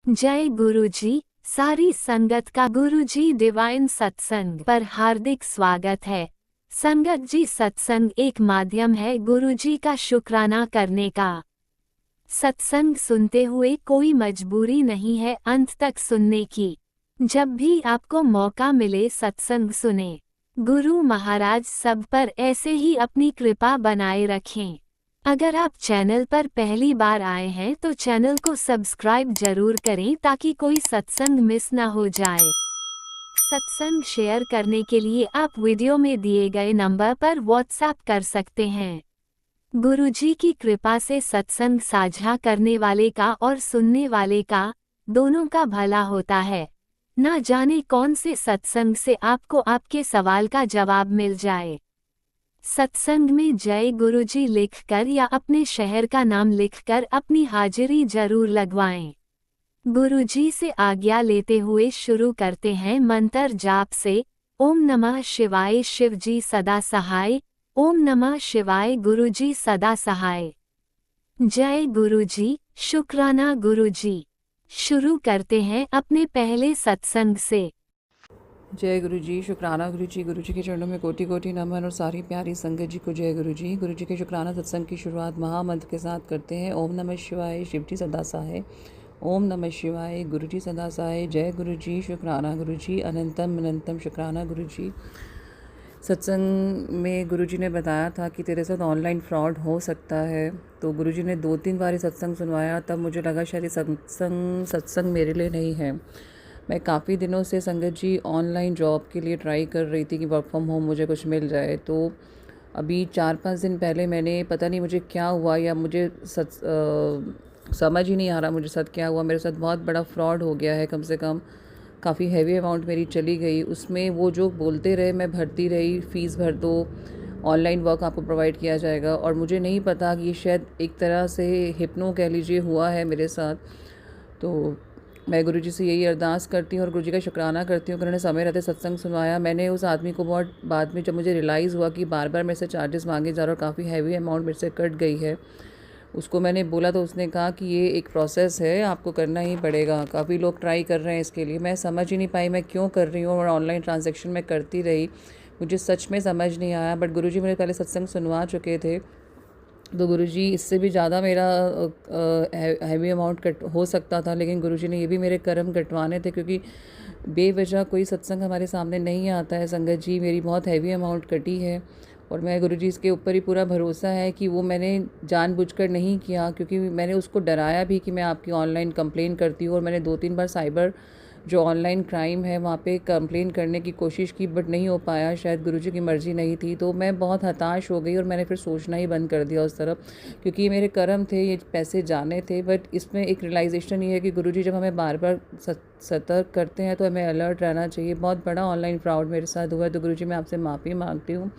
जय गुरुजी। सारी संगत का गुरुजी डिवाइन सत्संग पर हार्दिक स्वागत है। संगत जी, सत्संग एक माध्यम है गुरुजी का शुक्राना करने का। सत्संग सुनते हुए कोई मजबूरी नहीं है अंत तक सुनने की। जब भी आपको मौका मिले सत्संग सुने। गुरु महाराज सब पर ऐसे ही अपनी कृपा बनाए रखें। अगर आप चैनल पर पहली बार आए हैं तो चैनल को सब्सक्राइब जरूर करें ताकि कोई सत्संग मिस ना हो जाए। सत्संग शेयर करने के लिए आप वीडियो में दिए गए नंबर पर व्हाट्सएप कर सकते हैं। गुरुजी की कृपा से सत्संग साझा करने वाले का और सुनने वाले का दोनों का भला होता है। ना जाने कौन से सत्संग से आपको आपके सवाल का जवाब मिल जाए। सत्संग में जय गुरुजी लिखकर या अपने शहर का नाम लिखकर अपनी हाजिरी जरूर लगवाएं। गुरुजी से आज्ञा लेते हुए शुरू करते हैं मंत्र जाप से। ओम नमः शिवाय, शिवजी सदा सहाय। ओम नमः शिवाय, गुरुजी सदा सहाय। जय गुरुजी, शुक्राना गुरुजी। शुरू करते हैं अपने पहले सत्संग से। जय गुरु जी, शुक्राना गुरु जी के चरणों में कोटि कोटि नमन और सारी प्यारी संगत जी को जय गुरु जी के शुक्राना सत्संग की शुरुआत महामंत्र के साथ करते हैं। ओम नमः शिवाय, शिव जी सदा सहाय। ओम नमः शिवाय, गुरु जी सदा सहाय। जय गुरु जी, शुक्राना गुरु जी, अनंतम अनंतम शुक्राना गुरु जी। सत्संग में गुरुजी ने बताया था कि तेरे साथ ऑनलाइन फ्रॉड हो सकता है, तो गुरुजी ने 2-3 बार सत्संग सुनवाया। तब मुझे लगा शायद सत्संग मेरे लिए नहीं है। मैं काफ़ी दिनों से संगत जी ऑनलाइन जॉब के लिए ट्राई कर रही थी कि वर्क फ्रॉम होम मुझे कुछ मिल जाए। तो अभी 4-5 दिन पहले मैंने, पता नहीं मुझे क्या हुआ या मुझे समझ ही नहीं आ रहा मुझे साथ क्या हुआ। मेरे साथ बहुत बड़ा फ्रॉड हो गया है। कम से कम काफ़ी हैवी अमाउंट मेरी चली गई। उसमें वो जो बोलते रहे मैं भरती रही, फ़ीस भर दो, ऑनलाइन वर्क आपको प्रोवाइड किया जाएगा, और मुझे नहीं पता कि ये शायद एक तरह से हिप्नो कह लीजिए हुआ है मेरे साथ। तो मैं गुरुजी से यही अरदास करती हूँ और गुरुजी का शुक्राना करती हूँ कि उन्होंने समय रहते सत्संग सुनवाया। मैंने उस आदमी को बहुत बाद में, जब मुझे रियलाइज़ हुआ कि बार बार मेरे से चार्जेस मांगे जा रहे और काफ़ी हैवी अमाउंट मेरे से कट गई है, उसको मैंने बोला तो उसने कहा कि ये एक प्रोसेस है, आपको करना ही पड़ेगा। काफ़ी लोग ट्राई कर रहे हैं इसके लिए। मैं समझ ही नहीं पाई मैं क्यों कर रही हूँ, और ऑनलाइन ट्रांजैक्शन में करती रही। मुझे सच में समझ नहीं आया, बट गुरुजी मेरे पहले सत्संग सुनवा चुके थे। तो गुरुजी इससे भी ज़्यादा मेरा हैवी अमाउंट कट हो सकता था, लेकिन गुरुजी ने ये भी मेरे कर्म कटवाने थे, क्योंकि बेवजह कोई सत्संग हमारे सामने नहीं आता है। संगत जी, मेरी बहुत हैवी अमाउंट कटी है, और मैं गुरुजी इसके ऊपर ही पूरा भरोसा है कि वो मैंने जानबूझकर नहीं किया, क्योंकि मैंने उसको डराया भी कि मैं आपकी ऑनलाइन कंप्लेन करती हूँ। और मैंने 2-3 बार साइबर जो ऑनलाइन क्राइम है वहाँ पे कंप्लेन करने की कोशिश की, बट नहीं हो पाया। शायद गुरुजी की मर्ज़ी नहीं थी। तो मैं बहुत हताश हो गई और मैंने फिर सोचना ही बंद कर दिया उस तरफ, क्योंकि ये मेरे कर्म थे, ये पैसे जाने थे। बट इसमें एक रियलाइजेशन ये है कि गुरुजी जब हमें बार बार सतर्क करते हैं तो हमें अलर्ट रहना चाहिए। बहुत बड़ा ऑनलाइन फ्रॉड मेरे साथ हुआ है, तो गुरुजी मैं आपसे माफ़ी मांगती हूँ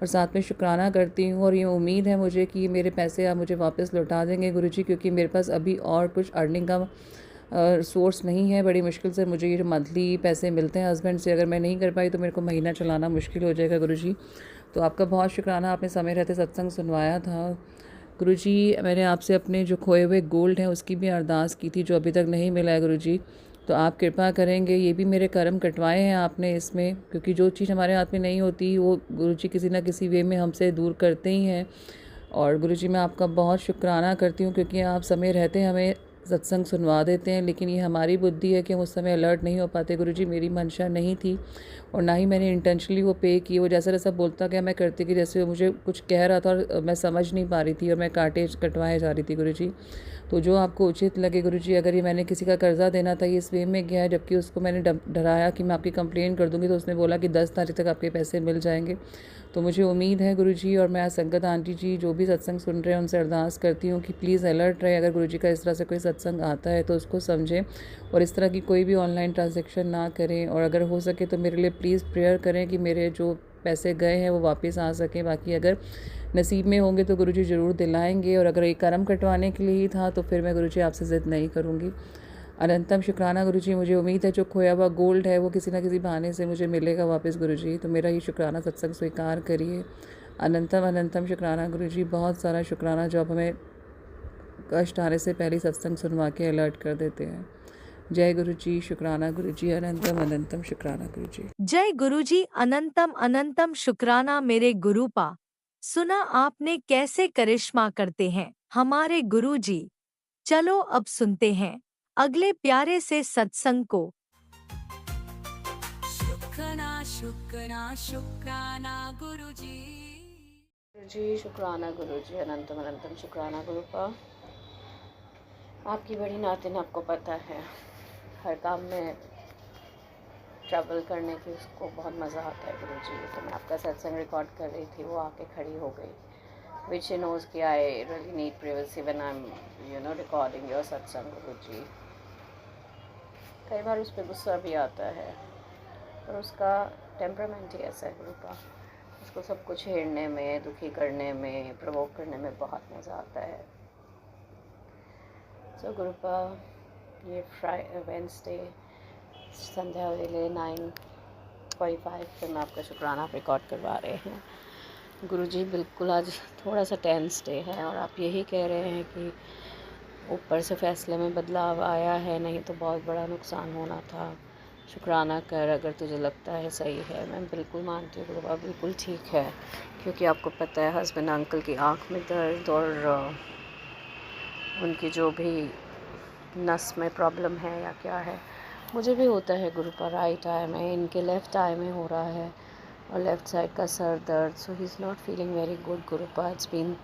और साथ में शुक्राना करती हूँ। और ये उम्मीद है मुझे कि मेरे पैसे आप मुझे वापस लौटा देंगे गुरुजी, क्योंकि मेरे पास अभी और कुछ अर्निंग का सोर्स नहीं है। बड़ी मुश्किल से मुझे ये जो मंथली पैसे मिलते हैं हस्बैंड से, अगर मैं नहीं कर पाई तो मेरे को महीना चलाना मुश्किल हो जाएगा गुरुजी। तो आपका बहुत शुक्राना, आपने समय रहते सत्संग सुनवाया था। गुरुजी, मैंने आपसे अपने जो खोए हुए गोल्ड हैं उसकी भी अरदास की थी, जो अभी तक नहीं मिला है गुरुजी। तो आप कृपा करेंगे, ये भी मेरे कर्म कटवाए हैं आपने इसमें, क्योंकि जो चीज़ हमारे हाथ में नहीं होती वो गुरुजी किसी ना किसी वे में हमसे दूर करते ही हैं। और गुरुजी, मैं आपका बहुत शुक्राना करती हूँ, क्योंकि आप समय रहते हमें सत्संग सुनवा देते हैं, लेकिन ये हमारी बुद्धि है कि हम उस समय अलर्ट नहीं हो पाते। गुरुजी, मेरी मंशा नहीं थी और ना ही मैंने इंटेंशनली वो पे की। वो जैसा जैसा बोलता गया मैं करती गई, जैसे वो मुझे कुछ कह रहा था और मैं समझ नहीं पा रही थी और मैं कटवाए जा रही थी गुरुजी। तो जो आपको उचित लगे गुरुजी, अगर ये मैंने किसी का कर्जा देना था ये इस वे में गया है, जबकि उसको मैंने डराया कि मैं आपकी कंप्लेन कर दूंगी, तो उसने बोला कि 10 तारीख तक आपके पैसे मिल जाएंगे। तो मुझे उम्मीद है गुरुजी, और मैं संगत आंटी जी जो भी सत्संग सुन रहे हैं उनसे अरदास करती हूँ कि प्लीज़ अलर्ट रहे। अगर गुरुजी का इस तरह से कोई सत्संग आता है तो उसको समझें और इस तरह की कोई भी ऑनलाइन ट्रांजेक्शन ना करें। और अगर हो सके तो मेरे लिए प्लीज़ प्रेयर करें कि मेरे जो पैसे गए हैं वो वापस आ सकें। बाकी अगर नसीब में होंगे तो गुरुजी ज़रूर दिलाएंगे, और अगर ये कर्म कटवाने के लिए ही था तो फिर मैं गुरुजी आपसे ज़िद नहीं करूँगी। अनंतम शुक्राना गुरुजी, मुझे उम्मीद है जो खोया हुआ गोल्ड है वो किसी न किसी बहाने से मुझे मिलेगा वापस गुरुजी। तो मेरा ही शुक्राना सत्संग स्वीकार करिए। अनंतम अनंतम शुक्राना गुरुजी, बहुत सारा शुक्राना जो आप हमें कष्ट आने से पहले सत्संग सुनवा के अलर्ट कर देते हैं। जय गुरु जी, शुक्राना गुरु जी, अनंतम अनंतम शुक्राना गुरु जी। जय गुरुजी, अनंतम अनंतम शुक्राना मेरे गुरुपा। सुना आपने कैसे करिश्मा करते हैं हमारे गुरुजी। चलो अब सुनते हैं अगले प्यारे से सत्संग को। शुक्राना शुक्राना शुक्राना गुरुजी। गुरुजी शुक्राना गुरुजी, अनंतम अनंतम शुक्राना गुरुपा। आपकी बड़ी नातिन, आपको पता है हर काम में ट्रैवल करने की उसको बहुत मज़ा आता है गुरुजी। तो मैं आपका सत्संग रिकॉर्ड कर रही थी, वो आके खड़ी हो गई, विच शी नोज़ कि I really need privacy when I am recording your सत्संग गुरुजी। कई बार उस पर गुस्सा भी आता है, पर उसका टेम्परामेंट ही ऐसा है गुरुपा। उसको सब कुछ छेड़ने में, दुखी करने में, प्रवोक करने में बहुत मज़ा आता है। सो गुरुपा, ये वेंसडे संध्या वेले 9:45 पे मैं आपका शुक्राना रिकॉर्ड करवा रहे हैं गुरुजी। बिल्कुल आज थोड़ा सा टेंस डे है और आप यही कह रहे हैं कि ऊपर से फैसले में बदलाव आया है, नहीं तो बहुत बड़ा नुकसान होना था। शुक्राना कर, अगर तुझे लगता है सही है। मैं बिल्कुल मानती हूँ गुरुबा, बिल्कुल ठीक है, क्योंकि आपको पता है हस्बैंड अंकल की आँख में दर्द और उनकी जो भी नस में प्रॉब्लम है या क्या है, मुझे भी होता है गुरुपा। राइट आई में, इनके लेफ़्ट आई में हो रहा है और लेफ़्ट साइड का सर दर्द। So he is not feeling very good Gurupa. It's been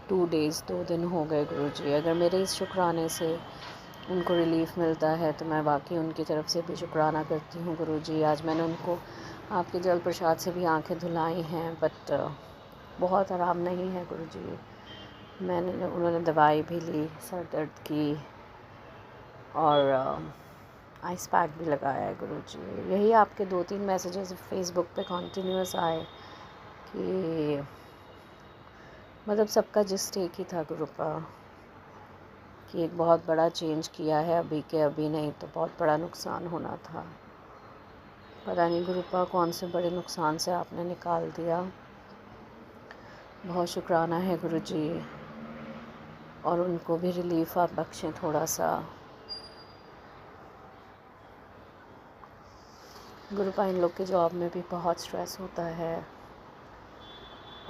2 days, 2 दिन हो गए गुरुजी। अगर मेरे इस शुक्राने से उनको रिलीफ़ मिलता है तो मैं वाकई उनकी तरफ से भी शुक्राना करती हूँ गुरुजी। आज मैंने उनको आपके जल प्रसाद से भी आंखें धुलाई हैं, बट बहुत आराम नहीं है गुरुजी। उन्होंने दवाई भी ली सर दर्द की और आइस पैक भी लगाया है गुरुजी। यही आपके 2-3 मैसेजेस फेसबुक पे कंटिन्यूस आए कि मतलब सबका जिस्ट एक ही था गुरुपा कि एक बहुत बड़ा चेंज किया है, अभी के अभी नहीं तो बहुत बड़ा नुकसान होना था। पता नहीं गुरुपा कौन से बड़े नुकसान से आपने निकाल दिया। बहुत शुक्राना है गुरुजी, और उनको भी रिलीफ़ आप बख्शें थोड़ा सा। गुरुपा इन लोग के जॉब में भी बहुत स्ट्रेस होता है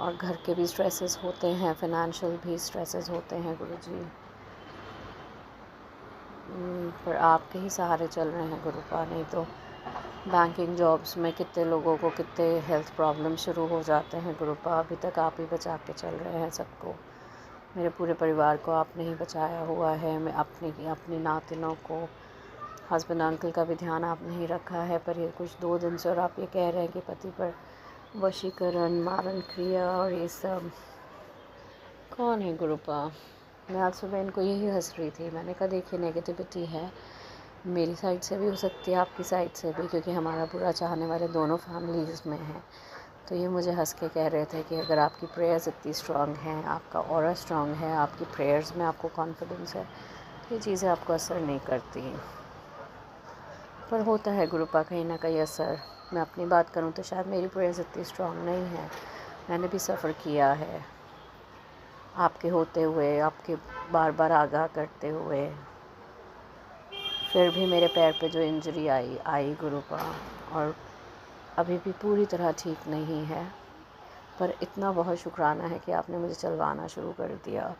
और घर के भी स्ट्रेसेस होते हैं, फाइनेंशियल भी स्ट्रेसेस होते हैं गुरुजी। पर आपके ही सहारे चल रहे हैं गुरुपा, नहीं तो बैंकिंग जॉब्स में कितने लोगों को कितने हेल्थ प्रॉब्लम शुरू हो जाते हैं गुरुपा। अभी तक आप ही बचा के चल रहे हैं सबको। मेरे पूरे परिवार को आपने ही बचाया हुआ है। मैं अपनी नातिनों को, हस्बैंड अंकल का भी ध्यान आपने ही रखा है। पर ये कुछ 2 दिन से और आप ये कह रहे हैं कि पति पर वशीकरण, मारण क्रिया और ये सब कौन है गुरुपा। मैं आज सुबह इनको यही हंस रही थी, मैंने कहा देखिए नेगेटिविटी है, मेरी साइड से भी हो सकती है, आपकी साइड से भी, क्योंकि हमारा बुरा चाहने वाले दोनों फैमिलीज़ में हैं। तो ये मुझे हंस के कह रहे थे कि अगर आपकी प्रेयर्स इतनी स्ट्रांग हैं, आपका ऑरा स्ट्रांग है, आपकी प्रेयर्स में आपको कॉन्फिडेंस है, तो ये चीज़ें आपको असर नहीं करती। पर होता है गुरुपा कहीं ना कहीं असर। मैं अपनी बात करूं तो शायद मेरी प्रेयर्स इतनी स्ट्रांग नहीं है, मैंने भी सफ़र किया है आपके होते हुए, आपके बार बार आगाह करते हुए। फिर भी मेरे पैर पे जो इंजरी आई गुरुपा, और अभी भी पूरी तरह ठीक नहीं है, पर इतना बहुत शुक्राना है कि आपने मुझे चलवाना शुरू कर दिया।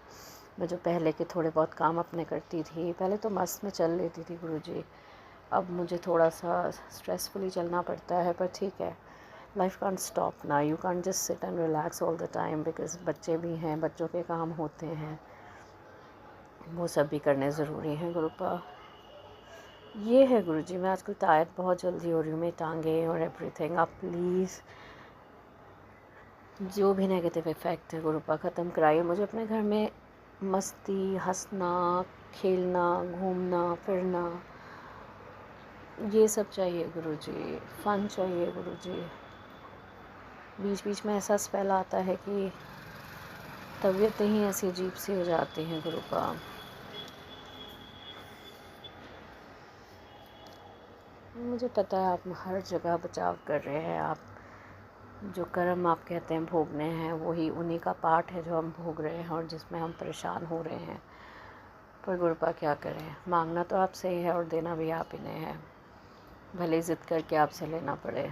मैं जो पहले के थोड़े बहुत काम अपने करती थी, पहले तो मस्त में चल लेती थी गुरुजी, अब मुझे थोड़ा सा स्ट्रेसफुली चलना पड़ता है। पर ठीक है, लाइफ कांट स्टॉप ना, you can't just sit and relax all the time, because बच्चे भी हैं, बच्चों के काम होते हैं, वो सब भी करने ज़रूरी हैं गुरुपा। ये है गुरुजी, मैं आजकल टायर्ड बहुत जल्दी हो रही हूँ, मेरी टांगें और एवरीथिंग। आप प्लीज़ जो भी नेगेटिव इफ़ेक्ट है गुरुपा ख़त्म कराइए। मुझे अपने घर में मस्ती, हंसना, खेलना, घूमना फिरना, ये सब चाहिए गुरुजी, फ़न चाहिए गुरुजी। बीच बीच में ऐसा स्पेल आता है कि तबीयतें ही ऐसी अजीब सी हो जाती हैं गुरुपा। मुझे पता है आप हर जगह बचाव कर रहे हैं, आप जो कर्म आप कहते हैं भोगने हैं, वही उन्हीं का पार्ट है जो हम भोग रहे हैं और जिसमें हम परेशान हो रहे हैं। पर गुरुपा क्या करें, मांगना तो आपसे ही है और देना भी आप ही ने है। भले ज़िद करके आपसे लेना पड़े,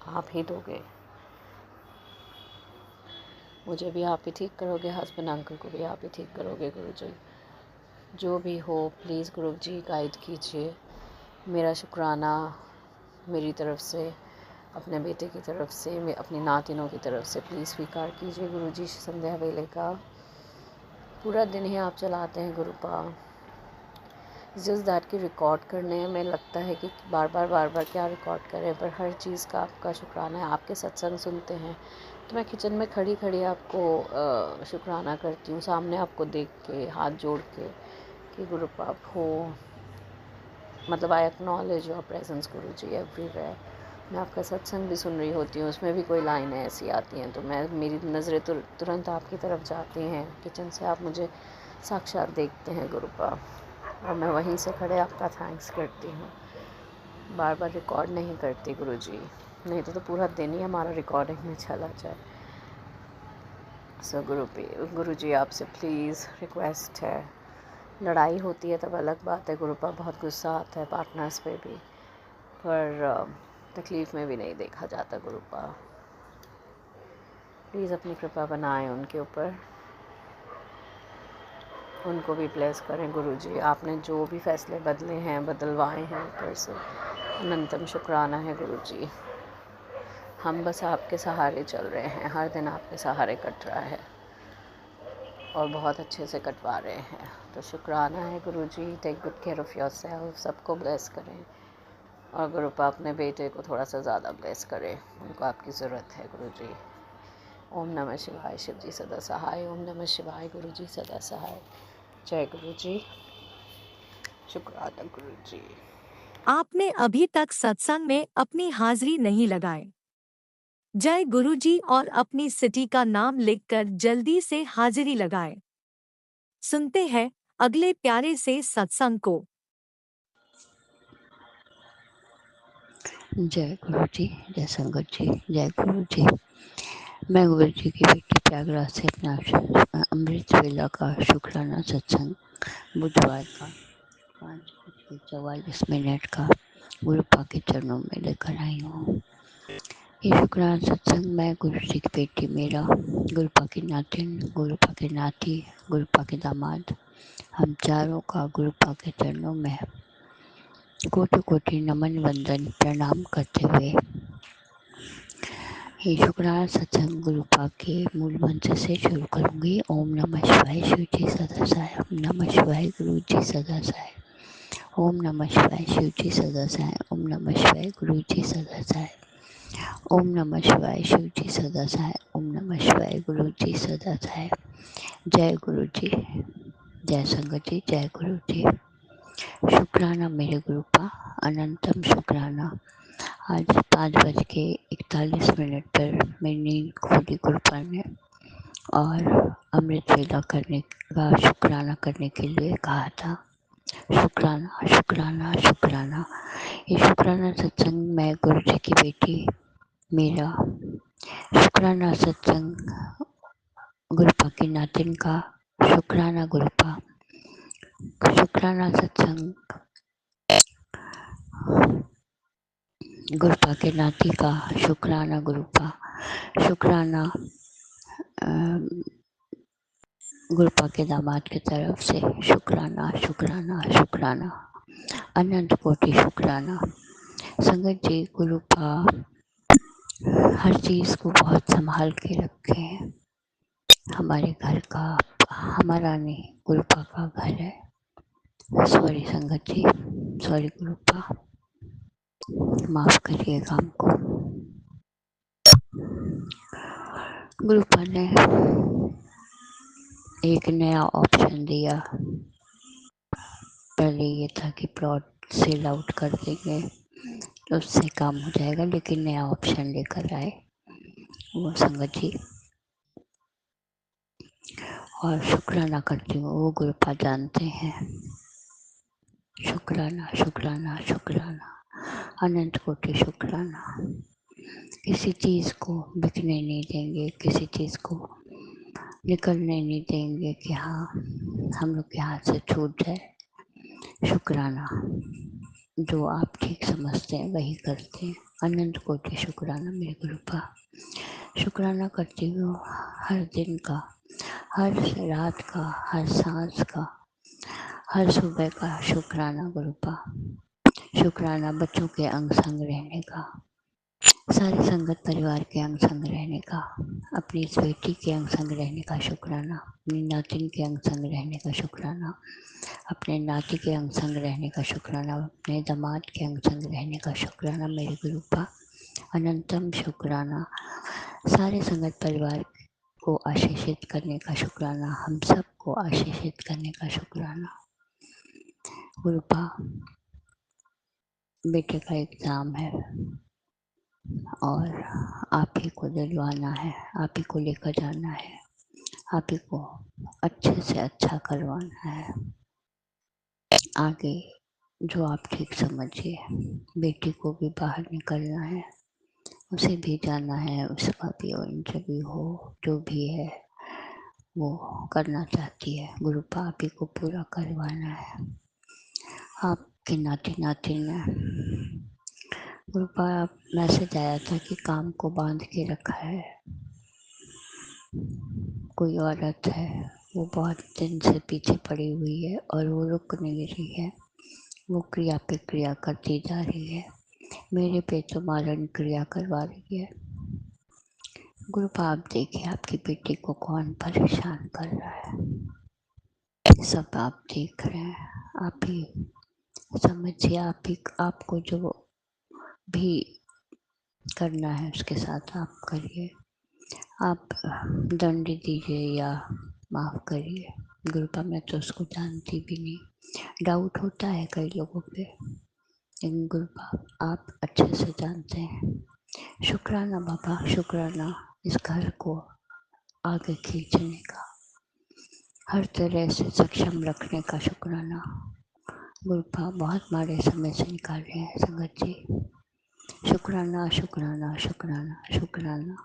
आप ही दोगे। मुझे भी आप ही ठीक करोगे, हस्बैंड अंकल को भी आप ही ठीक करोगे गुरुजी। जो भी हो प्लीज़ गुरुजी गाइड कीजिए। मेरा शुक्राना मेरी तरफ से, अपने बेटे की तरफ से, मैं अपनी नातिनों की तरफ से प्लीज़ स्वीकार कीजिए गुरुजी। संध्या वेले का पूरा दिन ही आप चलाते हैं गुरुपा। जस्ट दैट की रिकॉर्ड करने में लगता है कि बार बार क्या रिकॉर्ड करें, पर हर चीज़ का आपका शुक्राना है। आपके सत्संग सुनते हैं तो मैं किचन में खड़ी खड़ी आपको शुक्राना करती हूँ, सामने आपको देख के, हाथ जोड़ के कि गुरुपा आप हो। मतलब I acknowledge your presence Guruji everywhere. मैं आपका सत्संग भी सुन रही होती हूँ, उसमें भी कोई लाइनें ऐसी आती हैं तो मेरी नज़रें तुरंत आपकी तरफ जाती हैं। किचन से आप मुझे साक्षात देखते हैं गुरुपा, और मैं वहीं से खड़े आपका थैंक्स करती हूँ। बार बार रिकॉर्ड नहीं करती गुरुजी, नहीं तो पूरा दिन ही हमारा रिकॉर्डिंग में चला जाए। सो गुरुजी आपसे प्लीज़ रिक्वेस्ट है, लड़ाई होती है तब अलग बात है गुरुपा, बहुत गुस्सा आता है पार्टनर्स पे भी, पर तकलीफ़ में भी नहीं देखा जाता गुरुपा। प्लीज़ अपनी कृपा बनाएं उनके ऊपर, उनको भी ब्लेस करें गुरुजी। आपने जो भी फ़ैसले बदले हैं, बदलवाए हैं ऊपर से, अनंतम शुक्राना है गुरुजी। हम बस आपके सहारे चल रहे हैं, हर दिन आपके सहारे कट रहा है और बहुत अच्छे से कटवा रहे हैं, तो शुक्राना है Guruji. Take good care of yourself, सबको ब्लेस करें, और गुरुपा अपने बेटे को थोड़ा सा ज़्यादा ब्लेस करें, उनको आपकी ज़रूरत है गुरुजी। ओम नमः शिवाय, शिव जी सदा सहाय। ओम नमः शिवाय, गुरुजी सदा सहाय। जय गुरुजी, शुक्राना गुरुजी। आपने अभी तक सत्संग में अपनी हाजिरी नहीं लगाई। जय गुरुजी और अपनी सिटी का नाम लिखकर जल्दी से हाजिरी लगाएं। सुनते हैं अगले प्यारे से सत्संग को। जय गुरु जी, जय संगत जी, जय गुरु जी। मैं गुरु जी की बेटी प्रयागराज से अपना अमृत वेला का शुक्राना सत्संग बुधवार का 5:44 का गुरुपा के चरणों में लेकर आई हूँ। ये शुक्राना सत्संग मैं गुरु जी की बेटी, मेरा गुरुपा की नातिन, गुरुपा के नाती, गुरुपा के दामाद, हम चारों का गुरुपा के चरणों में कोटि कोटि नमन वंदन प्रणाम करते हुए ये शुक्राना सत्संग गुरुपा के मूल मंत्र से शुरू करूंगी। ओम नमः शिवाय, शिव जी सदा सहाय। ओम नमः शिवाय, गुरु जी सदा सहाय। ओम नमः शिवाय, शिव जी सदा सहाय। ओम नमः शिवाय, गुरु जी सदा सहाय। ओम नमः शिवाय, शिव जी सदा सहाय। ओम नमः शिवाय, गुरु जी सदा सहाय। जय गुरु जी, जय संगत जी, जय गुरु जी। शुक्राना मेरे गुरुपा, अनंतम शुक्राना। आज 5:41 पर मेरी नींद खोली गुरुपा ने और अमृत वेला करने का शुक्राना करने के लिए कहा था। शुक्राना शुक्राना शुक्राना। ये शुक्राना सत्संग मैं गुरु जी की बेटी, मेरा शुक्राना सत्संग गुरुपा की नातिन का शुक्राना गुरुपा, शुक्राना सत्संग गुरुपा के नाती का, शुक्राना गुरुपा, शुक्राना गुरुपा के दामाद की तरफ से, शुक्राना शुक्राना शुक्राना, अनंत कोटि शुक्राना। संगत जी, गुरुपा हर चीज़ को बहुत संभाल के रखे हैं। हमारे घर का, हमारा नहीं, गुरुपा का घर है। सॉरी संगत जी, सॉरी गुरुपा, माफ़ करिएगा हमको। गुरुपा ने एक नया ऑप्शन दिया। पहले ये था कि प्लॉट सेल आउट कर देंगे तो उससे काम हो जाएगा, लेकिन नया ऑप्शन लेकर आए वो संगत जी, और शुक्राना करती हूँ, वो गुरुपा जानते हैं। शुक्राना शुक्राना शुक्राना, अनंत कोटि शुक्राना। किसी चीज़ को बिकने नहीं देंगे, किसी चीज़ को निकलने नहीं देंगे कि हाँ हम लोग के हाथ से छूट जाए। शुक्राना, जो आप ठीक समझते हैं वही करते हैं। अनंत कोटि शुक्राना मेरे गुरु का। शुक्राना करती हूँ हर दिन का, हर रात का, हर सांस का, हर सुबह का। शुक्राना गुरु का। शुक्राना बच्चों के अंग संग रहने का, सारी संगत परिवार के अंग संग रहने का, अपनी इस बेटी के अंग संग रहने का शुक्राना, अपनी नातिन के अंग संग रहने का शुक्राना, अपने नाती के अंग संग रहने का शुक्राना, अपने दामाद के अंग संग रहने का शुक्राना मेरे गुरु का। अनंतम शुक्राना, सारे संगत परिवार को आशीषित करने का शुक्राना, हम सब को आशीषित करने का शुक्राना। गुरुपा, बेटे का एग्ज़ाम है और आप ही को दिलवाना है, आप ही को लेकर जाना है, आप ही को अच्छे से अच्छा करवाना है। आगे जो आप ठीक समझिए, बेटी को भी बाहर निकलना है, उसे भी जाना है, उसका भी इंटरव्यू हो, जो भी है वो करना चाहती है। गुरुपा आप ही को पूरा करवाना है। आपके नाती नातिन गुरुपा मैसेज आया था कि काम को बांध के रखा है। कोई औरत है, वो बहुत दिन से पीछे पड़ी हुई है और वो रुक नहीं रही है, वो क्रिया पे क्रिया करती जा रही है, मेरे पे तो मारण क्रिया करवा रही है। गुरुपा आप देखिए आपकी बेटी को कौन परेशान कर रहा है, सब आप देख रहे हैं, आप ही समझिए, आप ही आपको जो भी करना है उसके साथ आप करिए। आप दंड दीजिए या माफ़ करिए। गुरुपा मैं तो उसको जानती भी नहीं, डाउट होता है कई लोगों पे, लेकिन गुरुपा आप अच्छे से जानते हैं। शुक्राना बाबा, शुक्राना इस घर को आगे खींचने का, हर तरह से सक्षम रखने का शुक्राना। गुरुपा बहुत माड़े समय से निकाल रहे हैं संगत जी। शुक्राना शुक्राना शुक्राना शुक्राना।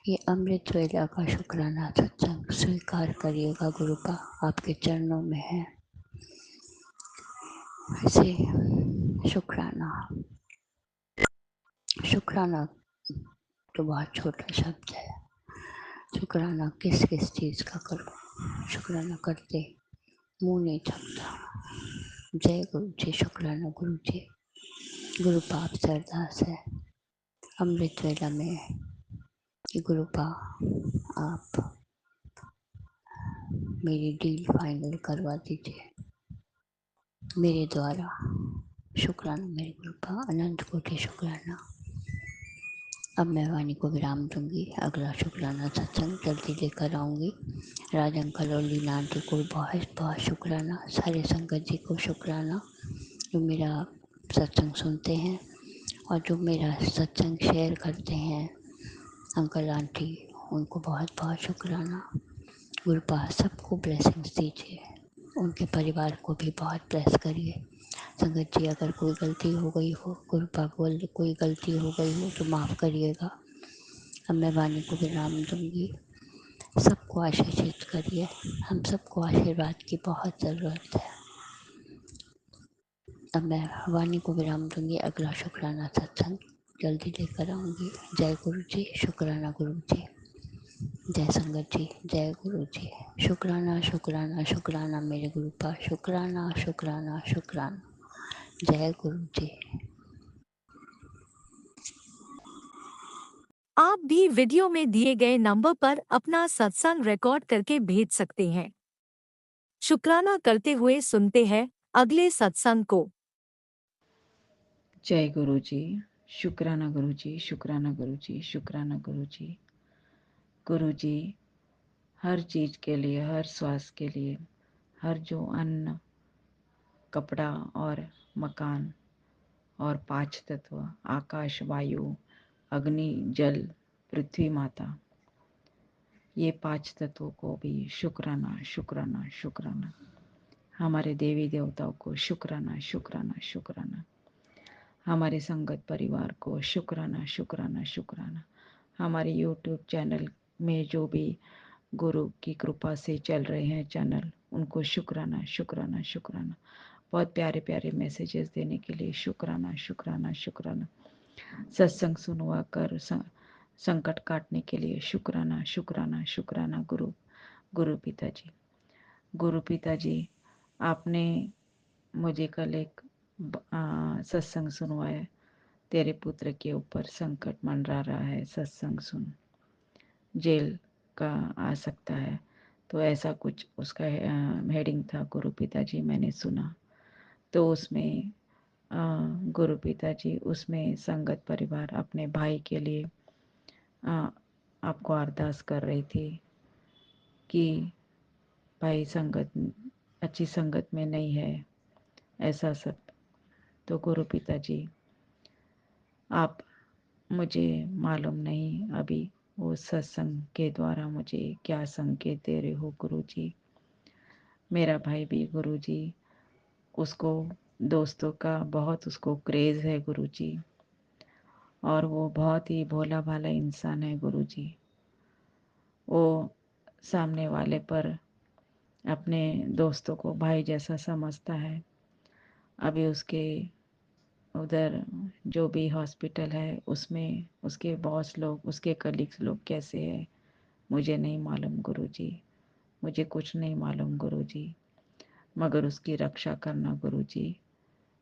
ये अमृत वेला का शुक्राना सत्संग स्वीकार करिएगा गुरुपा, आपके चरणों में है। ऐसे शुक्राना, शुक्राना तो बहुत छोटा शब्द है। शुक्राना किस किस चीज़ का करूँ, शुक्राना करते मुँह नहीं थकता। जय गुरु जी, शुक्राना गुरु जी। गुरुपा आपसे अरदास है अमृत वेला में कि गुरुपा आप मेरी डील फाइनल करवा दीजिए मेरे द्वारा। शुक्राना मेरे गुरुपा, अनंत कोटि शुक्राना। अब मैं वाणी को विराम दूंगी, अगला शुक्राना सत्संग जल्दी लेकर आऊँगी। राज अंकल और लीना आंटी को बहुत बहुत शुक्राना, सारे संगत जी को शुक्राना जो मेरा सत्संग सुनते हैं और जो मेरा सत्संग शेयर करते हैं। अंकल आंटी उनको बहुत बहुत शुक्राना। गुरुपा सबको ब्लेसिंग्स दीजिए, उनके परिवार को भी बहुत ब्लेस करिए। संगत जी अगर कोई गलती हो गई हो, गुरुपा को कोई गलती हो गई हो तो माफ़ करिएगा। अब मैं वाणी को विराम दूंगी, सबको आशीषित करिए, हम सबको आशीर्वाद की बहुत ज़रूरत है। अब मैं वाणी को विराम दूंगी, अगला शुक्राना सत्संग जल्दी लेकर आऊँगी। जय गुरु जी, शुक्राना गुरु जी। जय संगत जी, जय गुरु जी। शुक्राना शुक्राना शुक्राना मेरे गुरुपा, शुक्राना शुक्राना शुक्राना। जय गुरु जी। आप भी वीडियो में दिए गए नंबर पर अपना सत्संग रिकॉर्ड करके भेज सकते हैं। शुक्राना करते हुए सुनते हैं अगले सत्संग को। जय गुरु जी, शुक्राना गुरु जी, शुक्राना गुरु जी, शुक्राना गुरु जी। गुरु जी हर चीज़ के लिए, हर स्वास्थ्य के लिए, हर जो अन्न, कपड़ा और मकान और पांच तत्व आकाश, वायु, अग्नि, जल, पृथ्वी माता, ये पांच तत्वों को भी शुक्राना शुक्राना शुक्राना। हमारे देवी देवताओं को शुक्राना शुक्राना शुक्राना। हमारे संगत परिवार को शुक्राना शुक्राना शुक्राना। हमारे YouTube चैनल में जो भी गुरु की कृपा से चल रहे हैं चैनल, उनको शुक्राना शुक्राना शुक्राना। बहुत प्यारे प्यारे मैसेजेस देने के लिए शुक्राना शुक्राना शुक्राना। सत्संग सुनवा कर संकट काटने के लिए शुक्राना शुक्राना शुक्राना। गुरु पिताजी, गुरु पिताजी, आपने मुझे कल एक सत्संग सुनवाया, तेरे पुत्र के ऊपर संकट मंडरा रहा है, सत्संग सुन, जेल का आ सकता है। तो ऐसा कुछ उसका हेडिंग था गुरु पिताजी, मैंने सुना। तो उसमें गुरु पिताजी, उसमें संगत परिवार अपने भाई के लिए आपको अरदास कर रही थी कि भाई संगत अच्छी संगत में नहीं है, ऐसा सब। तो गुरु पिताजी, आप, मुझे मालूम नहीं अभी वो सत्संग के द्वारा मुझे क्या संकेत दे रहे हो गुरु जी। मेरा भाई भी गुरु जी, उसको दोस्तों का बहुत उसको क्रेज़ है गुरु जी, और वो बहुत ही भोला भाला इंसान है गुरु जी। वो सामने वाले पर अपने दोस्तों को भाई जैसा समझता है। अभी उसके उधर जो भी हॉस्पिटल है उसमें उसके बॉस लोग, उसके कलीग्स लोग कैसे हैं मुझे नहीं मालूम गुरु जी, मुझे कुछ नहीं मालूम गुरु जी, मगर उसकी रक्षा करना गुरु जी।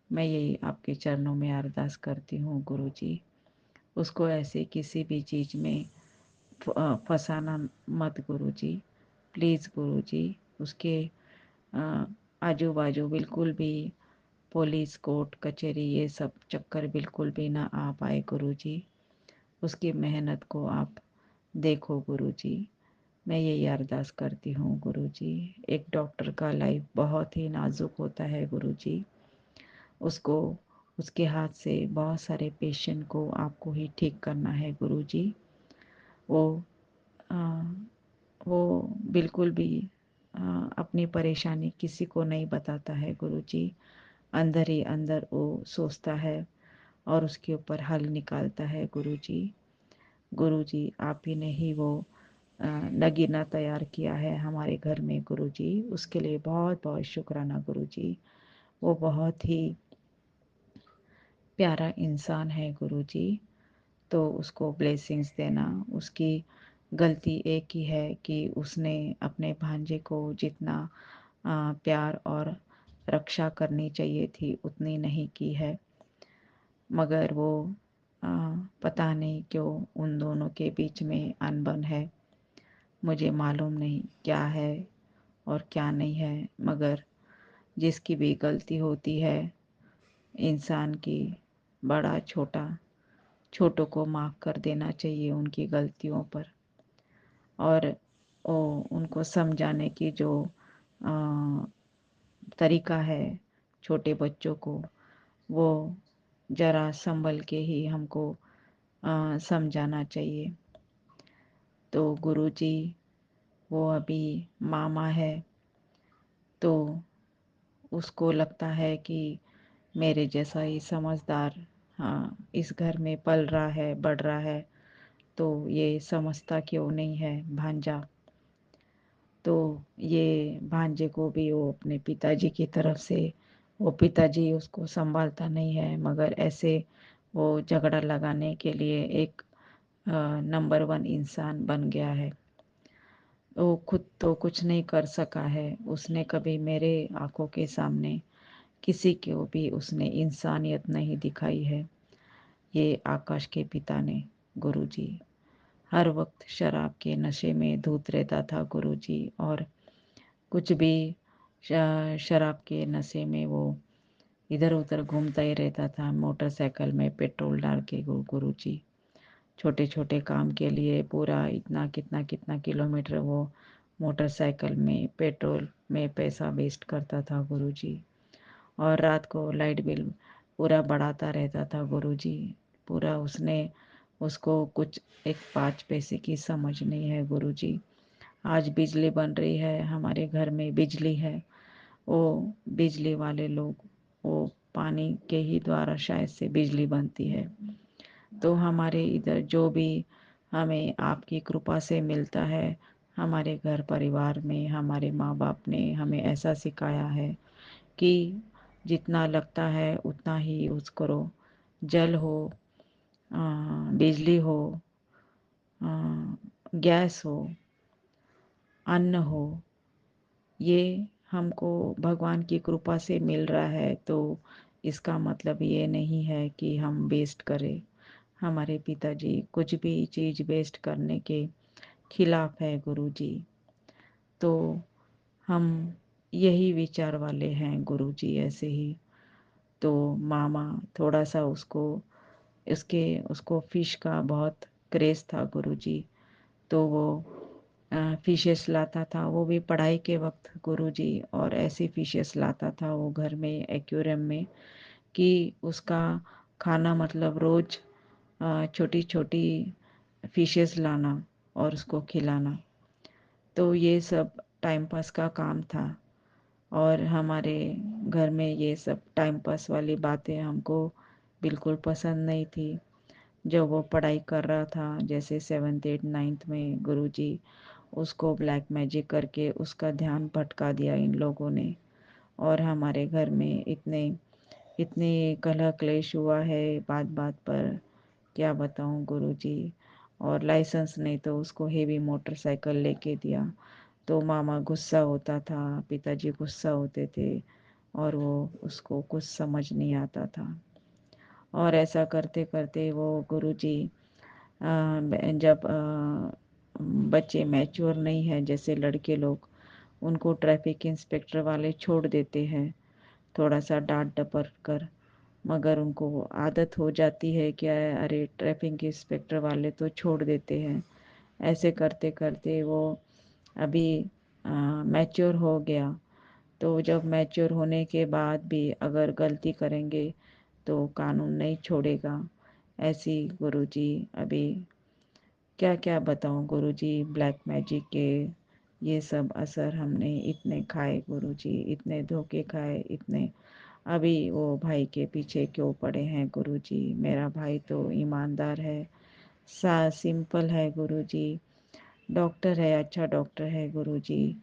मैं यही आपके चरणों में अरदास करती हूँ गुरु जी। उसको ऐसे किसी भी चीज़ में फंसाना मत गुरु जी, प्लीज़ गुरु जी। उसके आजू बाजू बिल्कुल भी पुलिस कोर्ट कचहरी ये सब चक्कर बिल्कुल भी ना आ पाए गुरु जी। उसकी मेहनत को आप देखो गुरु जी, मैं यही अरदास करती हूँ गुरु जी। एक डॉक्टर का लाइफ बहुत ही नाजुक होता है गुरु जी। उसको उसके हाथ से बहुत सारे पेशेंट को आपको ही ठीक करना है गुरु जी। वो आ, वो बिल्कुल भी अपनी परेशानी किसी को नहीं बताता है गुरु जी। अंदर ही अंदर वो सोचता है और उसके ऊपर हल निकालता है गुरु जी। गुरु जी, आप ही ने ही वो नगीना तैयार किया है हमारे घर में गुरु जी, उसके लिए बहुत बहुत शुक्राना गुरु जी। वो बहुत ही प्यारा इंसान है गुरु जी, तो उसको ब्लेसिंग्स देना। उसकी गलती एक ही है कि उसने अपने भांजे को जितना प्यार और रक्षा करनी चाहिए थी उतनी नहीं की है, मगर वो पता नहीं क्यों उन दोनों के बीच में अनबन है। मुझे मालूम नहीं क्या है और क्या नहीं है, मगर जिसकी भी गलती होती है इंसान की, बड़ा छोटा, छोटों को माफ़ कर देना चाहिए उनकी गलतियों पर। और वो उनको समझाने की जो तरीका है छोटे बच्चों को, वो ज़रा संभल के ही हमको समझाना चाहिए। तो गुरु जी, वो अभी मामा है, तो उसको लगता है कि मेरे जैसा ही समझदार इस घर में पल रहा है, बढ़ रहा है, तो ये समझता क्यों नहीं है भांजा। तो ये भांजे को भी वो अपने पिताजी की तरफ से, वो पिताजी उसको संभालता नहीं है, मगर ऐसे वो झगड़ा लगाने के लिए एक नंबर 1 इंसान बन गया है। वो खुद तो कुछ नहीं कर सका है, उसने कभी मेरे आंखों के सामने किसी को भी उसने इंसानियत नहीं दिखाई है। ये आकाश के पिता ने गुरु जी हर वक्त शराब के नशे में धुत रहता था गुरु जी, और कुछ भी शराब के नशे में वो इधर उधर घूमता ही रहता था, मोटरसाइकिल में पेट्रोल डाल के गुरु जी। छोटे छोटे काम के लिए पूरा इतना कितना कितना किलोमीटर वो मोटरसाइकिल में पेट्रोल में पैसा वेस्ट करता था गुरु जी। और रात को लाइट बिल पूरा बढ़ाता रहता था गुरु जी। पूरा उसने, उसको कुछ एक 5 पैसे की समझ नहीं है गुरु जी। आज बिजली बन रही है, हमारे घर में बिजली है, वो बिजली वाले लोग, वो पानी के ही द्वारा शायद से बिजली बनती है। तो हमारे इधर जो भी हमें आपकी कृपा से मिलता है, हमारे घर परिवार में हमारे माँ बाप ने हमें ऐसा सिखाया है कि जितना लगता है उतना ही यूज़ करो। जल हो, बिजली हो, गैस हो, अन्न हो, ये हमको भगवान की कृपा से मिल रहा है, तो इसका मतलब ये नहीं है कि हम वेस्ट करें। हमारे पिताजी कुछ भी चीज़ वेस्ट करने के खिलाफ है गुरुजी। तो हम यही विचार वाले हैं गुरुजी ऐसे ही। तो मामा थोड़ा सा उसको फ़िश का बहुत क्रेज़ था गुरुजी। तो वो फ़िशेस लाता था, वो भी पढ़ाई के वक्त गुरुजी, और ऐसी फ़िशेस लाता था वो घर में एक्वेरियम में कि उसका खाना मतलब रोज़ छोटी छोटी फ़िशेस लाना और उसको खिलाना। तो ये सब टाइम पास का काम था, और हमारे घर में ये सब टाइम पास वाली बातें हमको बिल्कुल पसंद नहीं थी। जब वो पढ़ाई कर रहा था जैसे 7th 8th 9th में, गुरुजी उसको ब्लैक मैजिक करके उसका ध्यान भटका दिया इन लोगों ने। और हमारे घर में इतने इतने कलह क्लेश हुआ है बात बात पर, क्या बताऊं गुरुजी। और लाइसेंस नहीं तो उसको हेवी मोटरसाइकिल लेके दिया, तो मामा गुस्सा होता था, पिताजी गुस्सा होते थे, और वो उसको कुछ समझ नहीं आता था। और ऐसा करते करते वो गुरुजी जब बच्चे मैच्योर नहीं है जैसे लड़के लोग, उनको ट्रैफिक इंस्पेक्टर वाले छोड़ देते हैं थोड़ा सा डांट डपट कर। मगर उनको आदत हो जाती है क्या, अरे ट्रैफिक इंस्पेक्टर वाले तो छोड़ देते हैं। ऐसे करते करते वो अभी मैच्योर हो गया। तो जब मैच्योर होने के बाद भी अगर गलती करेंगे तो कानून नहीं छोड़ेगा। ऐसी गुरुजी अभी क्या क्या बताऊं गुरुजी, ब्लैक मैजिक के ये सब असर हमने इतने खाए गुरुजी, इतने धोखे खाए, इतने। अभी वो भाई के पीछे क्यों पड़े हैं गुरुजी? मेरा भाई तो ईमानदार है, सा सिंपल है गुरुजी, डॉक्टर है, अच्छा डॉक्टर है गुरुजी।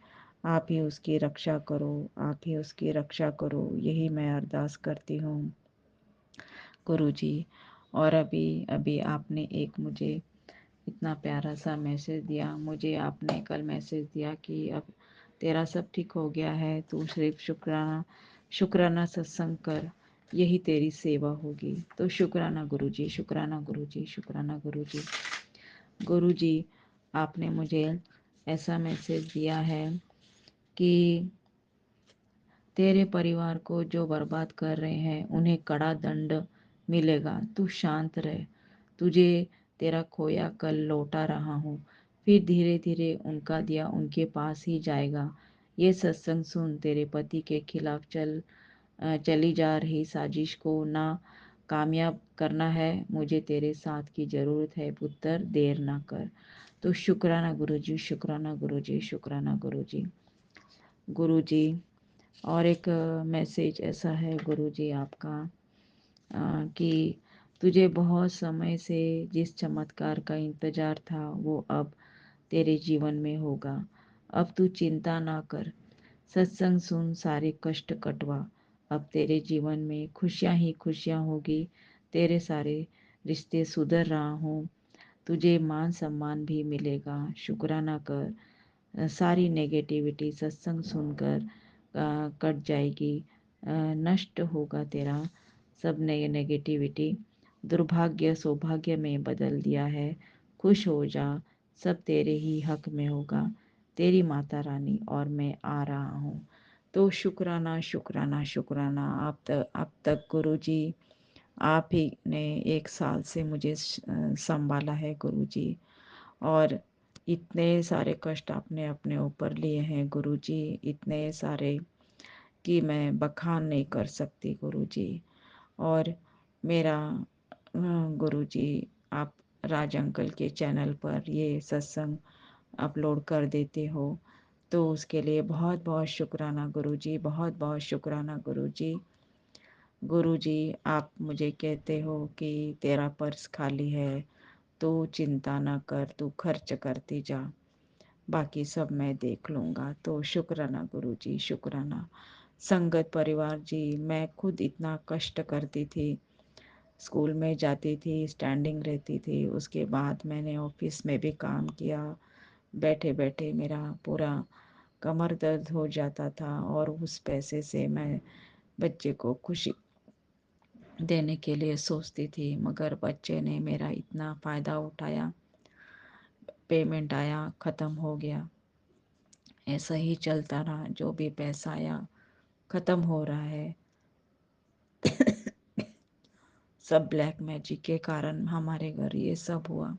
आप ही उसकी रक्षा करो, आप ही उसकी रक्षा करो, यही मैं अरदास करती हूँ गुरुजी। और अभी अभी आपने एक मुझे इतना प्यारा सा मैसेज दिया, मुझे आपने कल मैसेज दिया कि अब तेरा सब ठीक हो गया है, तू सिर्फ शुक्राना शुक्राना सत्संग कर, यही तेरी सेवा होगी। तो शुक्राना गुरुजी, शुक्राना गुरुजी, शुक्राना गुरुजी। गुरुजी आपने मुझे ऐसा मैसेज दिया है कि तेरे परिवार को जो बर्बाद कर रहे हैं उन्हें कड़ा दंड मिलेगा, तू शांत रह। तुझे तेरा खोया कल लौटा रहा हूँ, फिर धीरे धीरे उनका दिया उनके पास ही जाएगा। ये सत्संग सुन, तेरे पति के खिलाफ चली जा रही साजिश को ना कामयाब करना है। मुझे तेरे साथ की ज़रूरत है पुत्र, देर ना कर। तो शुक्राना गुरुजी, शुक्राना गुरुजी, शुक्राना गुरुजी। गुरुजी और एक मैसेज ऐसा है गुरुजी आपका कि तुझे बहुत समय से जिस चमत्कार का इंतजार था वो अब तेरे जीवन में होगा। अब तू चिंता ना कर, सत्संग सुन, सारे कष्ट कटवा। अब तेरे जीवन में खुशियाँ ही खुशियाँ होगी। तेरे सारे रिश्ते सुधर रहा हूँ, तुझे मान सम्मान भी मिलेगा। शुक्राना कर, सारी नेगेटिविटी सत्संग सुनकर कट जाएगी, नष्ट होगा तेरा सब नेगेटिविटी। दुर्भाग्य सौभाग्य में बदल दिया है, खुश हो जा, सब तेरे ही हक में होगा। तेरी माता रानी और मैं आ रहा हूँ। तो शुक्राना शुक्राना शुक्राना। अब तक गुरुजी आप ही ने 1 साल से मुझे संभाला है गुरुजी, और इतने सारे कष्ट आपने अपने ऊपर लिए हैं गुरुजी, इतने सारे कि मैं बखान नहीं कर सकती गुरुजी। और मेरा गुरुजी, आप राज अंकल के चैनल पर ये सत्संग अपलोड कर देते हो, तो उसके लिए बहुत बहुत शुक्राना गुरुजी, बहुत बहुत शुक्राना गुरुजी। गुरुजी आप मुझे कहते हो कि तेरा पर्स खाली है, तो चिंता ना कर, तू खर्च करती जा। बाकी सब मैं देख लूँगा। तो शुक्राना गुरु जी, शुक्राना। संगत परिवार जी, मैं खुद इतना कष्ट करती थी, स्कूल में जाती थी, स्टैंडिंग रहती थी, उसके बाद मैंने ऑफिस में भी काम किया। बैठे बैठे मेरा पूरा कमर दर्द हो जाता था और उस पैसे से मैं बच्चे को खुशी देने के लिए सोचती थी, मगर बच्चे ने मेरा इतना फ़ायदा उठाया, पेमेंट आया, ख़त्म हो गया। ऐसा ही चलता रहा, जो भी पैसा आया ख़त्म हो रहा है। सब ब्लैक मैजिक के कारण हमारे घर ये सब हुआ,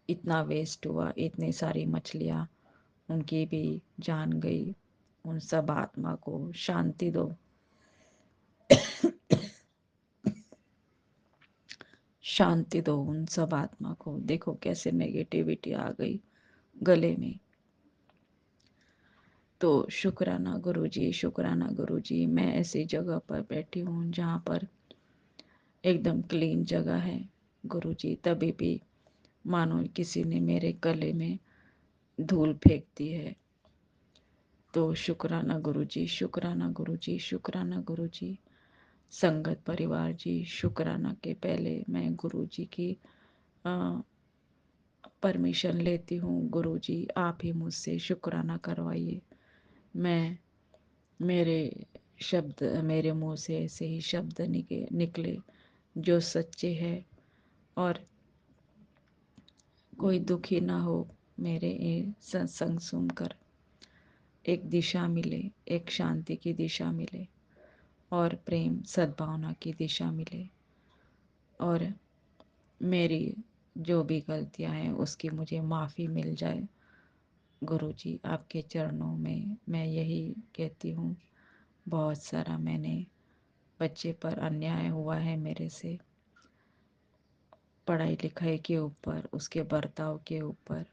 इतना वेस्ट हुआ, इतनी सारी मछलियाँ, उनकी भी जान गई। उन सब आत्मा को शांति दो, शांति दो उन सब आत्मा को। देखो कैसे नेगेटिविटी आ गई गले में। तो शुक्राना गुरुजी, शुक्राना गुरुजी। मैं ऐसी जगह पर बैठी हूँ जहाँ पर एकदम क्लीन जगह है गुरुजी, तभी भी मानो किसी ने मेरे गले में धूल फेंक दी है। तो शुक्राना गुरुजी, शुक्राना गुरुजी, शुक्राना गुरुजी। संगत परिवार जी, शुक्राना के पहले मैं गुरुजी की परमिशन लेती हूँ। गुरुजी आप ही मुझसे शुक्राना करवाइए। मैं मेरे शब्द, मेरे मुंह से ऐसे ही शब्द निकले जो सच्चे हैं, और कोई दुखी ना हो मेरे ये सत्संग सुनकर। एक दिशा मिले, एक शांति की दिशा मिले, और प्रेम सद्भावना की दिशा मिले, और मेरी जो भी गलतियां हैं उसकी मुझे माफ़ी मिल जाए। गुरुजी आपके चरणों में मैं यही कहती हूँ। बहुत सारा मैंने बच्चे पर अन्याय हुआ है मेरे से, पढ़ाई लिखाई के ऊपर, उसके बर्ताव के ऊपर।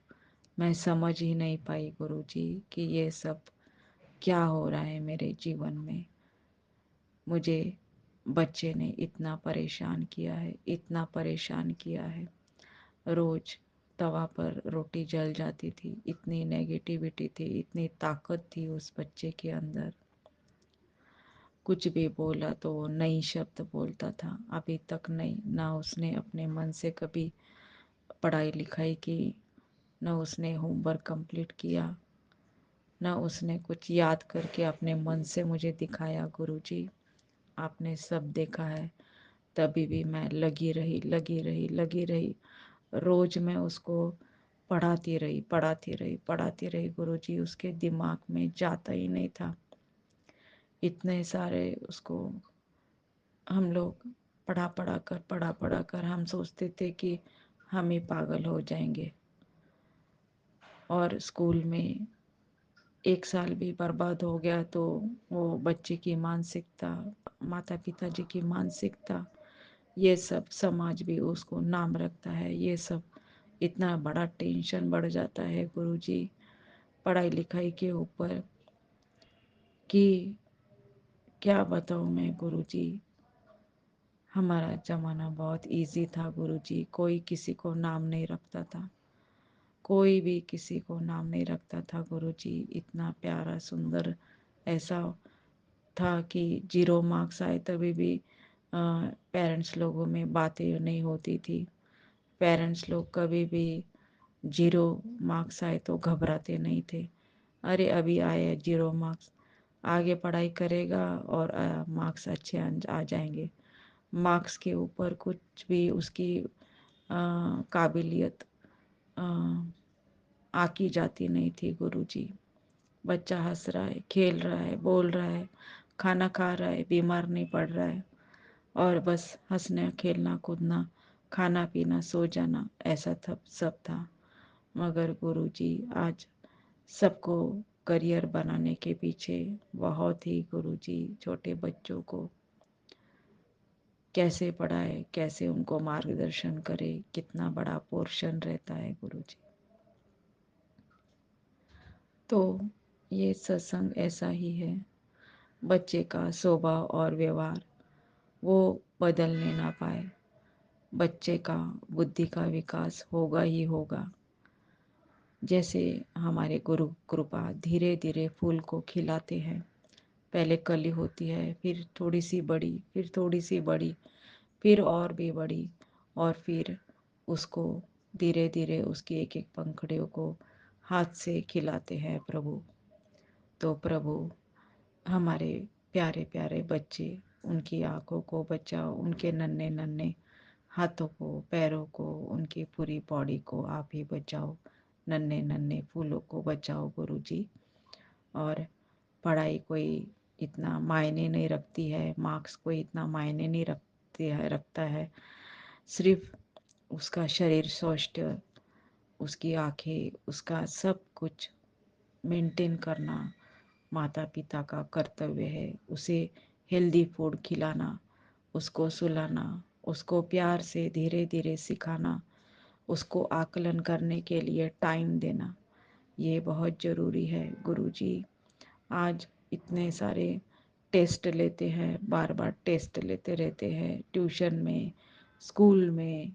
मैं समझ ही नहीं पाई गुरुजी कि ये सब क्या हो रहा है मेरे जीवन में। मुझे बच्चे ने इतना परेशान किया है, इतना परेशान किया है। रोज तवा पर रोटी जल जाती थी, इतनी नेगेटिविटी थी, इतनी ताकत थी उस बच्चे के अंदर। कुछ भी बोला तो वो नई शब्द बोलता था। अभी तक नहीं, ना उसने अपने मन से कभी पढ़ाई लिखाई की, ना उसने होमवर्क कंप्लीट किया, ना उसने कुछ याद करके अपने मन से मुझे दिखाया। गुरुजी आपने सब देखा है, तभी भी मैं लगी रही, लगी रही, लगी रही। रोज मैं उसको पढ़ाती रही, पढ़ाती रही, पढ़ाती रही। गुरुजी उसके दिमाग में जाता ही नहीं था। इतने सारे उसको हम लोग पढ़ा कर हम सोचते थे कि हम ही पागल हो जाएंगे। और स्कूल में एक साल भी बर्बाद हो गया तो वो बच्चे की मानसिकता, माता पिता जी की मानसिकता, ये सब समाज भी उसको नाम रखता है। ये सब इतना बड़ा टेंशन बढ़ जाता है गुरुजी पढ़ाई लिखाई के ऊपर कि क्या बताऊँ मैं गुरुजी। हमारा ज़माना बहुत इजी था गुरुजी, कोई किसी को नाम नहीं रखता था, कोई भी किसी को नाम नहीं रखता था गुरुजी। इतना प्यारा सुंदर ऐसा था कि 0 मार्क्स आए तभी भी पेरेंट्स लोगों में बातें नहीं होती थी। पेरेंट्स लोग कभी भी 0 मार्क्स आए तो घबराते नहीं थे। अरे अभी आए 0 मार्क्स, आगे पढ़ाई करेगा और मार्क्स अच्छे आ जाएंगे। मार्क्स के ऊपर कुछ भी उसकी काबिलियत आकी जाती नहीं थी गुरुजी। बच्चा हंस रहा है, खेल रहा है, बोल रहा है, खाना खा रहा है, बीमार नहीं पड़ रहा है, और बस हंसना, खेलना, कूदना, खाना पीना, सो जाना, ऐसा सब था। मगर गुरुजी आज सबको करियर बनाने के पीछे बहुत ही गुरुजी छोटे बच्चों को कैसे पढ़ाए, कैसे उनको मार्गदर्शन करे, कितना बड़ा पोर्शन रहता है गुरुजी। तो ये सत्संग ऐसा ही है। बच्चे का स्वभाव और व्यवहार वो बदलने ना पाए, बच्चे का बुद्धि का विकास होगा ही होगा। जैसे हमारे गुरु कृपा धीरे धीरे फूल को खिलाते हैं। पहले कली होती है, फिर थोड़ी सी बड़ी, फिर थोड़ी सी बड़ी, फिर और भी बड़ी, और फिर उसको धीरे धीरे उसकी एक एक पंखुड़ियों को हाथ से खिलाते हैं प्रभु। तो प्रभु हमारे प्यारे प्यारे बच्चे, उनकी आंखों को बचाओ, उनके नन्हे नन्हे हाथों को, पैरों को, उनकी पूरी बॉडी को आप ही बचाओ। नन्हे नन्हे फूलों को बचाओ गुरु जी। और पढ़ाई कोई इतना मायने नहीं रखती है, मार्क्स कोई इतना मायने नहीं रखता है। सिर्फ उसका शरीर स्वस्थ, उसकी आंखें, उसका सब कुछ मेंटेन करना माता पिता का कर्तव्य है। उसे हेल्दी फूड खिलाना, उसको सुलाना, उसको प्यार से धीरे धीरे सिखाना, उसको आकलन करने के लिए टाइम देना, ये बहुत ज़रूरी है गुरुजी। आज इतने सारे टेस्ट लेते हैं, बार बार टेस्ट लेते रहते हैं, ट्यूशन में, स्कूल में,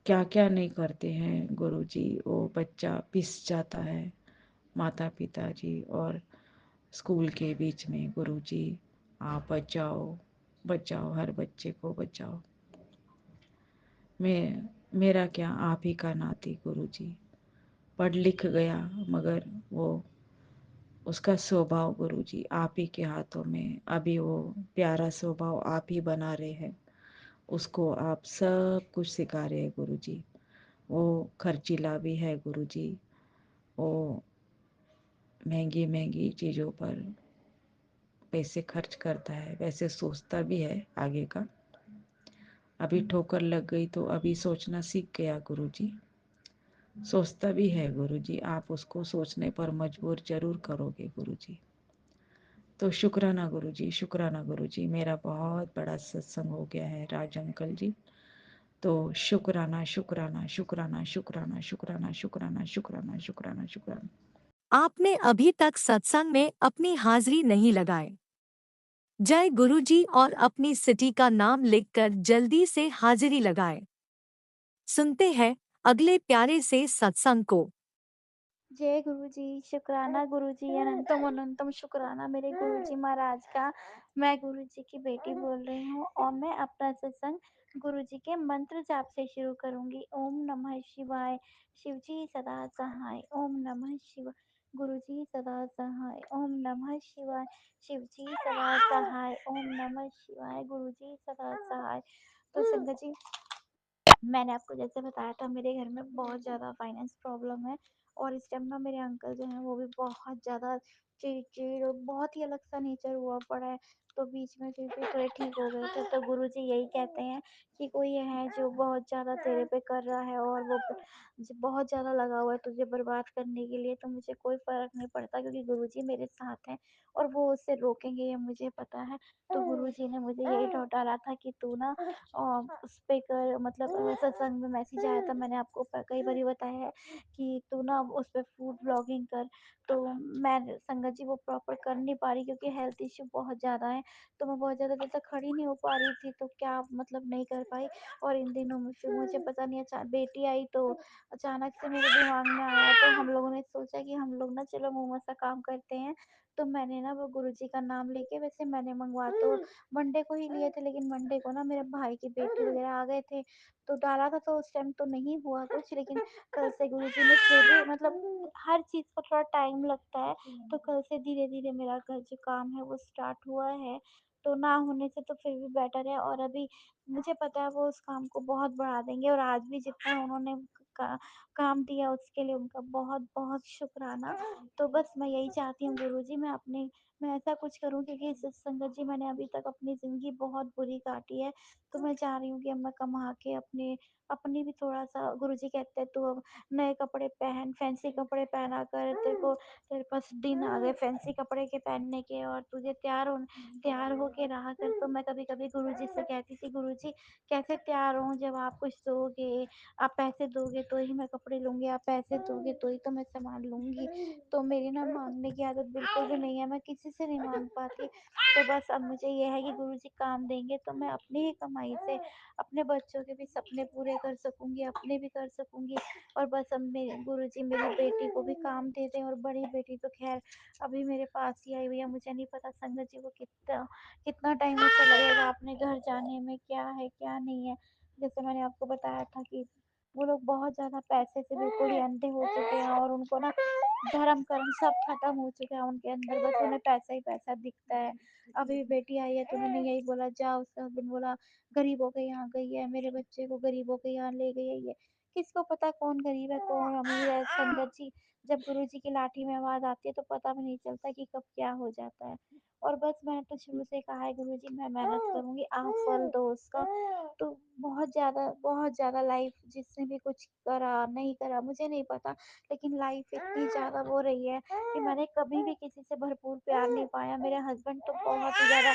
क्या क्या नहीं करते हैं गुरुजी। वो बच्चा पिस जाता है माता पिता जी और स्कूल के बीच में। गुरुजी आप बचाओ, बचाओ, हर बच्चे को बचाओ। मेरा क्या, आप ही का नाती गुरुजी। पढ़ लिख गया, मगर वो उसका स्वभाव गुरुजी आप ही के हाथों में। अभी वो प्यारा स्वभाव आप ही बना रहे हैं, उसको आप सब कुछ सिखा रहे हैं गुरुजी। वो खर्चीला भी है गुरुजी, वो महंगी महंगी चीज़ों पर पैसे खर्च करता है, वैसे सोचता भी है आगे का। अभी ठोकर लग गई तो अभी सोचना सीख गया गुरुजी। सोचता भी है गुरुजी, आप उसको सोचने पर मजबूर जरूर करोगे गुरुजी। तो शुक्राना गुरुजी, शुक्राना गुरुजी। मेरा बहुत बड़ा सत्संग हो गया है राज अंकल जी। तो शुक्राना, शुक्राना, शुक्राना, शुक्राना, शुक्राना, शुक्राना, शुक्राना, शुक्राना, शुक्राना। आपने अभी तक सत्संग में अपनी हाजिरी नहीं लगाई। जय गुरुजी और अपनी सिटी का नाम लिखकर जल्दी से हाजिरी लगाएं। सुनते हैं अगले प्यारे से सत्संग को। जय गुरुजी, शुक्राना गुरुजी, अनंतम अनंतम शुक्राना मेरे गुरुजी महाराज का। मैं गुरुजी की बेटी बोल रही हूँ और मैं अपना सत्संग गुरुजी के मंत्र जाप से शुरू करूंगी। ओम नमः शिवाय, शिवजी सदा सहाय। ओम नमः शिवाय, गुरुजी सदा सहाय। ओम नमः शिवाय, शिवजी सदा सहाय। ओम नमः शिवाय, गुरुजी सदा सहाय। तो संगत जी, मैंने आपको जैसे बताया था, मेरे घर में बहुत ज़्यादा फाइनेंस प्रॉब्लम है और इस टाइम ना मेरे अंकल जो हैं वो भी बहुत ज़्यादा चिड़चिड़ और बहुत ही अलग सा नेचर हुआ पड़ा है। तो बीच में फिर भी थोड़े ठीक हो गए थे। तो गुरुजी यही कहते हैं कि कोई है जो बहुत ज़्यादा तेरे पे कर रहा है और वो बहुत ज़्यादा लगा हुआ है तुझे बर्बाद करने के लिए। तो मुझे कोई फ़र्क नहीं पड़ता क्योंकि गुरुजी मेरे साथ हैं और वो उसे रोकेंगे, ये मुझे पता है। तो गुरुजी ने मुझे यही डाला था कि तू ना उस पे कर, मतलब सत्संग में मैसेज आया था, मैंने आपको कई बार बताया है कि तू ना उस पे फूड ब्लॉगिंग कर। तो मैं संगत जी वो प्रॉपर कर नहीं पा रही क्योंकि हेल्थ इश्यू बहुत ज़्यादा है। तो मैं बहुत ज़्यादा देर तक खड़ी नहीं हो पा रही थी, तो क्या मतलब नहीं कर पाई। और इन दिनों में फिर मुझे पता नहीं, बेटी आई तो अचानक से मेरे दिमाग में आया। तो हम लोगों ने सोचा कि हम लोग ना चलो मुँह सा काम करते हैं। तो मैंने ना वो गुरुजी का नाम लेके, वैसे मैंने मंगवा तो मंडे को ही लिए थे, लेकिन मंडे को ना मेरे भाई की बेटी वगैरह आ गए थे तो डाला था, तो उस टाइम तो नहीं हुआ कुछ। लेकिन कल से गुरुजी ने फिर भी, मतलब हर चीज़ को थोड़ा टाइम लगता है, तो कल से धीरे धीरे मेरा घर जो काम है वो स्टार्ट हुआ है। तो ना होने से तो फिर भी बेटर है। और अभी मुझे पता है वो उस काम को बहुत बढ़ा देंगे। और आज भी जितना उन्होंने का, काम दिया उसके लिए उनका बहुत बहुत शुक्राना। तो बस मैं यही चाहती हूँ गुरुजी, मैं ऐसा कुछ करूँ, क्योंकि संगत जी मैंने अभी तक अपनी ज़िंदगी बहुत बुरी काटी है। तो मैं चाह रही हूँ कि अब मैं कमा के अपनी भी थोड़ा-सा, गुरुजी कहते हैं तू अब नए कपड़े पहन, फैंसी कपड़े पहना कर, तेरे पास दिन आ गए फैंसी कपड़े के पहनने के और तुझे तैयार होके रहा कर। तो मैं कभी-कभी गुरुजी से कहती थी, गुरुजी कैसे तैयार होऊँ, जब आप कुछ दोगे, आप पैसे दोगे तो ही मैं कपड़े लूँगी, आप पैसे दोगे तो ही तो मैं सामान लूँगी। तो मेरी ना माँगने की आदत बिल्कुल भी नहीं है, मैं किसी किसी से नहीं माँग पाती। तो बस अब मुझे ये है कि गुरुजी काम देंगे तो मैं अपनी ही कमाई से अपने बच्चों के भी सपने पूरे कर सकूँगी, अपने भी कर सकूँगी। और बस अब मेरे गुरुजी मेरी बेटी को भी काम दे दें। और बड़ी बेटी तो ख़ैर अभी मेरे पास ही आई हुई है, मुझे नहीं पता संगत जी को कितना कितना टाइम उसे लगेगा अपने घर जाने में, क्या है, क्या नहीं है। जैसे मैंने आपको बताया था कि वो लोग बहुत ज़्यादा पैसे से बिल्कुल ही अंधे हो चुके हैं और उनको ना धर्म कर्म सब खत्म हो चुका है उनके अंदर, बस उन्हें पैसा ही पैसा दिखता है। अभी बेटी आई है तो मैंने यही बोला, जा, उसका हस्बैंड बोला गरीबों के यहाँ गई है, मेरे बच्चे को गरीबों के यहाँ ले गई है ये। किसको पता कौन गरीब है कौन अमीर है संगत जी। जब गुरु जी की लाठी में आवाज आती है तो पता भी नहीं चलता कि कब क्या हो जाता है। और बस मैंने तो शुरू से कहा है गुरु जी मैं मेहनत करूंगी, आप फल दो उसका। तो बहुत ज़्यादा लाइफ जिसने भी कुछ करा नहीं करा मुझे नहीं पता, लेकिन लाइफ इतनी ज़्यादा वो रही है कि मैंने कभी भी किसी से भरपूर प्यार नहीं पाया। मेरे हस्बैंड तो बहुत ही ज़्यादा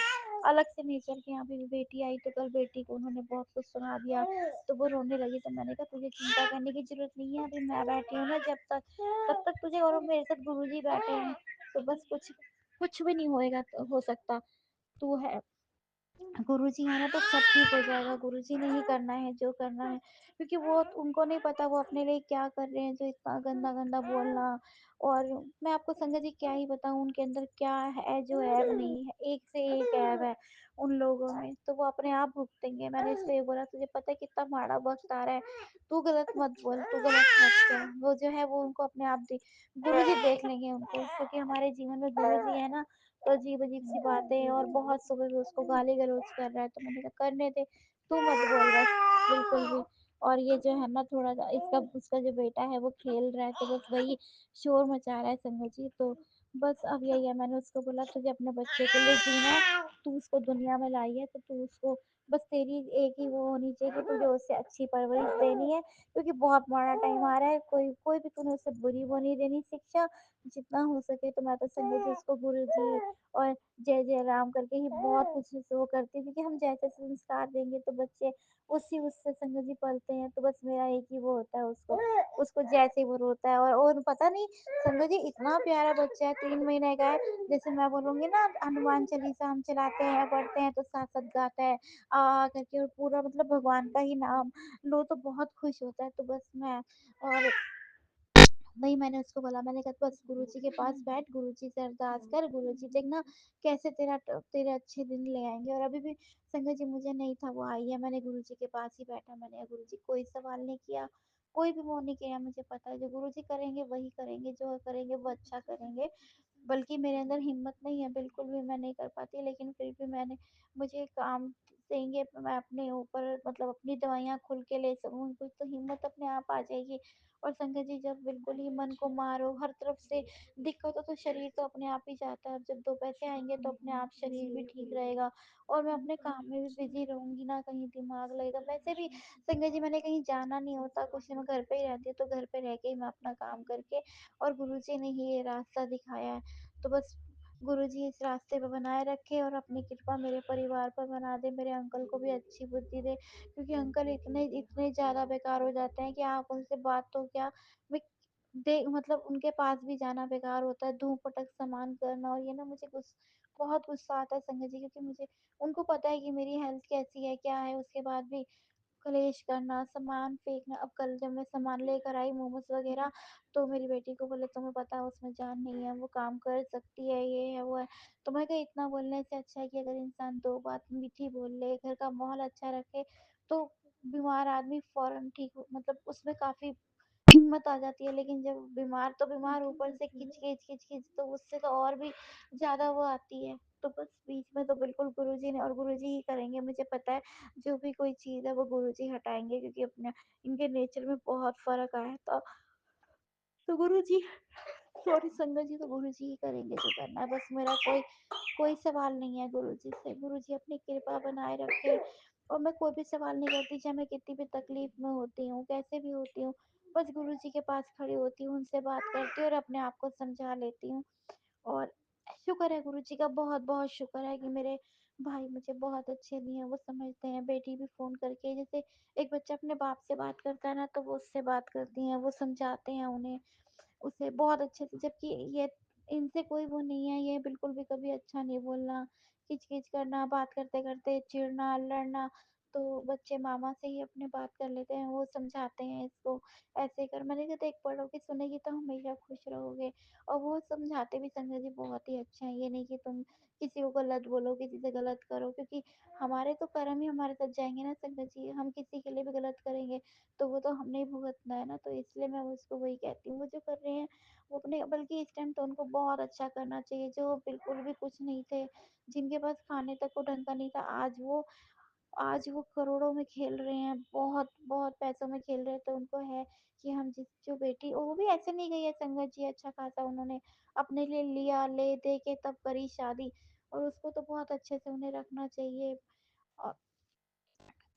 अलग से नेचर के हैं। अभी बेटी आई तो कल बेटी को उन्होंने बहुत कुछ सुना दिया, तो वो रोने लगी। तो मैंने कहा तुझे चिंता करने की ज़रूरत नहीं है, अभी मैं बैठी हूँ ना जब तक, तब तक तुझे, और मेरे साथ गुरुजी बैठे हैं। तो बस कुछ कुछ भी नहीं होएगा, तो हो सकता तू है, गुरुजी है ना तो सब ठीक हो जाएगा। गुरुजी ने ही करना है जो करना है, क्योंकि वो उनको नहीं पता वो अपने लिए क्या कर रहे हैं जो इतना गंदा गंदा बोलना। और मैं आपको संगत जी क्या ही बताऊं उनके अंदर क्या है जो ऐब नहीं है, एक से एक ऐब है उन लोगों में, तो वो अपने आप भुगतेंगे। मैंने इसलिए बोला तुझे पता है कितना माड़ा वक्त आ रहा है, तू गलत मत बोल, तू गलत मत कर। वो जो है वो उनको अपने आप गुरुजी देख लेंगे उनको, क्योंकि हमारे जीवन में गुरुजी है ना, तो अजीब-अजीब सी बातें और बहुत सुबह भी उसको गाली-गलौज कर रहा है, तो मैंने कहा करने दे, तू मत बोल बस बिल्कुल भी। और ये जो है ना थोड़ा-सा इसका उसका जो बेटा है वो खेल रहा है, तो बस वही शोर मचा रहा है संगत जी। तो बस अब यही है, मैंने उसको बोला तुझे अपने बच्चे के लिए जीना है, तू उसको दुनिया में लाई है तो तू उसको, बस तेरी एक ही वो होनी चाहिए कि तुझे उससे अच्छी परवरिश देनी है, क्योंकि बहुत माड़ा टाइम आ रहा है। कोई कोई भी तूने उसे बुरी वो नहीं देनी शिक्षा। जितना हो सके तो मैं तो संगत जी उसको गुरुजी और जय जय राम करके ही बहुत कुछ उससे वो करती हूँ, क्योंकि हम जैसे संस्कार देंगे तो बच्चे उसी उससे संगत जी पलते हैं। तो बस मेरा एक ही वो होता है उसको, उसको जैसे वो रोता है और पता नहीं संगत जी इतना प्यारा बच्चा है, 3 महीने का है। जैसे मैं बोलूंगी ना हनुमान चालीसा हम चलाते हैं पढ़ते हैं तो साथ साथ गाता है आ करके, और पूरा मतलब भगवान का ही नाम लो तो बहुत खुश होता है। तो बस मैं और वही मैंने उसको बोला, मैंने कहा बस गुरुजी के पास बैठ, गुरुजी से अरदास कर, गुरुजी देखना कैसे तेरे अच्छे दिन ले आएँगे। और अभी भी संगत जी मुझे नहीं था, वो आई है, मैंने गुरुजी के पास ही बैठा, मैंने कहा गुरुजी कोई सवाल नहीं किया, कोई भी वो नहीं किया, मुझे पता है जो गुरुजी करेंगे वही करेंगे, जो करेंगे वो अच्छा करेंगे। बल्कि मेरे अंदर हिम्मत नहीं है, बिल्कुल भी मैं नहीं कर पाती, लेकिन फिर भी मुझे काम देंगे, मैं अपने ऊपर मतलब अपनी दवाइयाँ खुल के ले सकूँ, कुछ तो हिम्मत अपने आप आ जाएगी। और संगत जी जब बिल्कुल ही मन को मारो हर तरफ से दिक्कत हो तो शरीर तो अपने आप ही जाता है, और जब 2 पैसे आएँगे तो अपने आप शरीर भी ठीक रहेगा और मैं अपने काम में भी बिज़ी रहूँगी, ना कहीं दिमाग लगेगा। वैसे भी संगत जी मैंने कहीं जाना नहीं होता, कुछ नहीं, मैं घर पे ही रहती हूँ, तो घर पे रह के ही मैं अपना काम करके, और गुरुजी ने ही ये रास्ता दिखाया है। तो बस गुरुजी इस रास्ते पे बनाए रखे और अपनी कृपा मेरे परिवार पर बना दे, मेरे अंकल को भी अच्छी बुद्धि दे, क्योंकि अंकल इतने इतने ज़्यादा बेकार हो जाते हैं कि आप उनसे बात तो क्या, मैं मतलब उनके पास भी जाना बेकार होता है, धूप-पटक सामान करना। और ये ना मुझे बहुत गुस्सा आता है संगत जी, क्योंकि मुझे उनको पता है कि मेरी हेल्थ कैसी है, क्या है, उसके बाद भी कलेश करना, सामान फेंकना। अब कल जब मैं सामान लेकर आई मोमोज़ वग़ैरह, तो मेरी बेटी को बोले तुम्हें पता है उसमें जान नहीं है, वो काम कर सकती है, ये है, वो है। तो मैं कहा इतना बोलने से अच्छा है कि अगर इंसान 2 बात मीठी बोल ले, घर का माहौल अच्छा रखे, तो बीमार आदमी फ़ौरन ठीक हो, मतलब उसमें काफ़ी हिम्मत आ जाती है। लेकिन जब बीमार तो बीमार, ऊपर से खिच-खिच तो उससे तो और भी ज़्यादा वो आती है। तो बस बीच में तो बिल्कुल गुरुजी ने, और गुरुजी ही करेंगे, मुझे पता है जो भी कोई चीज़ है वो गुरुजी हटाएँगे, क्योंकि अपने इनके नेचर में बहुत फ़र्क आया है। तो गुरुजी, सॉरी संगत जी, तो गुरुजी ही करेंगे जो करना है। बस मेरा कोई कोई सवाल नहीं है गुरुजी से, गुरुजी अपनी कृपा बनाए रखें। और मैं कोई भी सवाल नहीं करती, चाहे मैं कितनी भी तकलीफ में होती हूँ, कैसे भी होती हूँ, बस गुरुजी के पास खड़ी होती हूँ, उनसे बात करती हूँ और अपने आप को समझा लेती हूँ। और शुक्र है गुरुजी का, बहुत-बहुत शुक्र है कि मेरे भाई मुझे बहुत अच्छे दिए हैं, वो समझते हैं। बेटी भी फ़ोन करके, जैसे एक बच्चा अपने बाप से बात करता है ना, तो वो उससे बात करती हैं, वो समझाते हैं उन्हें, उसे बहुत अच्छे से। जबकि ये इनसे कोई वो नहीं है, ये बिल्कुल भी कभी अच्छा नहीं बोलना, किच-किच करना, बात करते-करते चिढ़ना, लड़ना। तो बच्चे मामा से ही अपनी बात कर लेते हैं, वो समझाते हैं इसको, ऐसे कर। मैंने कहा देख पढ़ोगे, सुनेगी तो हमेशा खुश रहोगे। और वो समझाते भी संजय जी बहुत ही अच्छे हैं, ये नहीं कि तुम किसी को गलत बोलो, किसी से गलत करो, क्योंकि हमारे तो कर्म ही हमारे साथ जाएँगे ना संगत जी, हम किसी के लिए भी गलत करेंगे, तो वो तो हमने ही भुगतना है ना, तो इसलिए मैं उसको वही कहती हूँ, वो जो कर रहे हैं वो अपने, बल्कि इस टाइम तो उनको बहुत अच्छा करना चाहिए, जो बिल्कुल भी कुछ नहीं थे, जिनके पास खाने तक को ढंग का नहीं था, आज वो करोड़ों में खेल रहे हैं, बहुत पैसों में खेल रहे हैं, तो उनको है कि हम जिस जो बेटी, और वो भी ऐसे नहीं गई है संगत जी, अच्छा खासा उन्होंने अपने लिए लिया, ले दे के तब करी शादी, और उसको तो बहुत अच्छे से उन्हें रखना चाहिए। अ,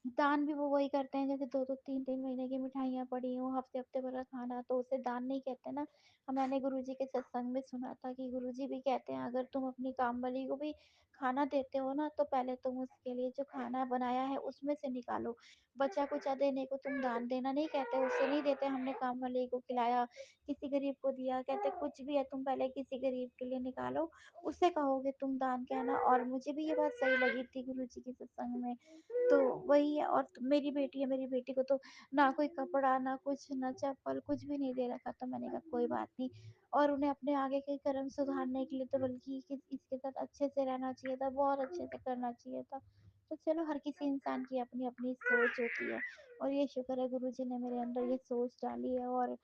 दान भी वो वही करते हैं, जैसे 2-2 3-3 महीने की मिठाइयाँ पड़ी हों, हफ्ते-हफ्ते भर का खाना, तो उसे दान नहीं कहते ना। मैंने गुरुजी के सत्संग में सुना था कि गुरुजी भी कहते हैं, अगर तुम अपनी कामवाली को भी खाना देते हो ना, तो पहले तुम उसके लिए जो खाना बनाया है उसमें से निकालो। बचा-कुचा देने को तुम दान देना नहीं कहते, उसे नहीं देते हमने कामवाली को खिलाया, किसी गरीब को दिया, कहते कुछ भी है तुम पहले किसी गरीब के लिए निकालो, उसे कहोगे तुम दान कहना। और मुझे भी ये बात सही लगी थी गुरुजी के सत्संग में। तो वही है। और मेरी बेटी है, मेरी बेटी को तो ना कोई कपड़ा, ना कुछ, ना चप्पल, कुछ भी नहीं दे रखा, तो मैंने कहा कोई बात नहीं। और उन्हें अपने आगे के कर्म सुधारने के लिए तो बल्कि इसके साथ अच्छे से रहना चाहिए था, बहुत अच्छे से करना चाहिए था। तो चलो, हर किसी इंसान की अपनी अपनी सोच होती है, और ये शुक्र है गुरु जी ने मेरे अंदर ये सोच डाली है। और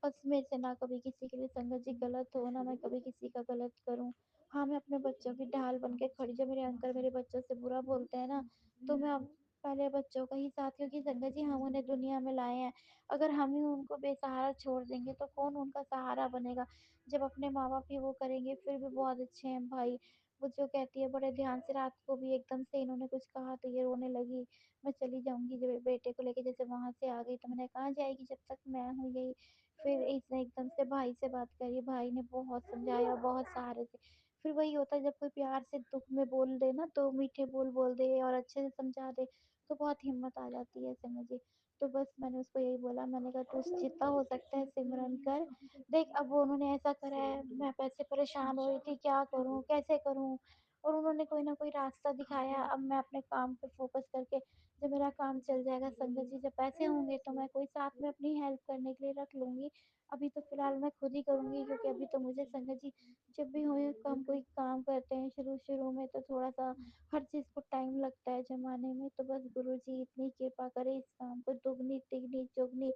बस मेरे से ना कभी किसी के लिए संगत जी गलत हो, ना मैं कभी किसी का गलत करूँ। हाँ, मैं अपने बच्चों की ढाल बन के खड़ी, जब मेरे अंकल मेरे बच्चों से बुरा बोलते हैं ना, तो मैं अब पहले बच्चों का ही साथ, क्योंकि संगत जी हम उन्हें दुनिया में लाए हैं। अगर हम ही उनको बेसहारा छोड़ देंगे तो कौन उनका सहारा बनेगा? जब अपने माँ-बाप ही वो करेंगे, फिर भी बहुत अच्छे हैं भाई। वो जो कहती है बड़े ध्यान से, रात को भी एकदम से इन्होंने कुछ कहा तो ये रोने लगी। मैं चली जाऊँगी, जब बेटे को लेके जैसे वहाँ से आ गई, तो मैंने कहा, "कहाँ जाएगी जब तक मैं हूँ यही।" फिर इसने एकदम से भाई से बात करी, भाई ने बहुत समझाया, बहुत सहारे से। फिर वही होता है, जब कोई प्यार से दुःख में बोल दे ना, तो मीठे बोल बोल दे और अच्छे से समझा दे, तो बहुत हिम्मत आ जाती है ऐसे मुझे। तो बस मैंने उसको यही बोला, मैंने कहा तू जितना हो सकता है सिमरन कर। देख अब वो उन्होंने ऐसा करा है, मैं पैसे परेशान हो रही थी, क्या करूँ, कैसे करूँ? और उन्होंने कोई ना कोई रास्ता दिखाया, अब मैं अपने काम पे फ़ोकस करके, जब मेरा काम चल जाएगा संगत जी, जब पैसे होंगे तो मैं कोई साथ में अपनी हेल्प करने के लिए रख लूँगी। अभी तो फ़िलहाल मैं खुद ही करूँगी, क्योंकि अभी तो मुझे संगत जी, जब भी हो हम कोई काम करते हैं शुरू-शुरू में तो थोड़ा-सा हर चीज़ को टाइम लगता है जमाने में। तो बस गुरुजी इतनी कृपा करें, इस काम को दुगनी, तिगनी, चौगनी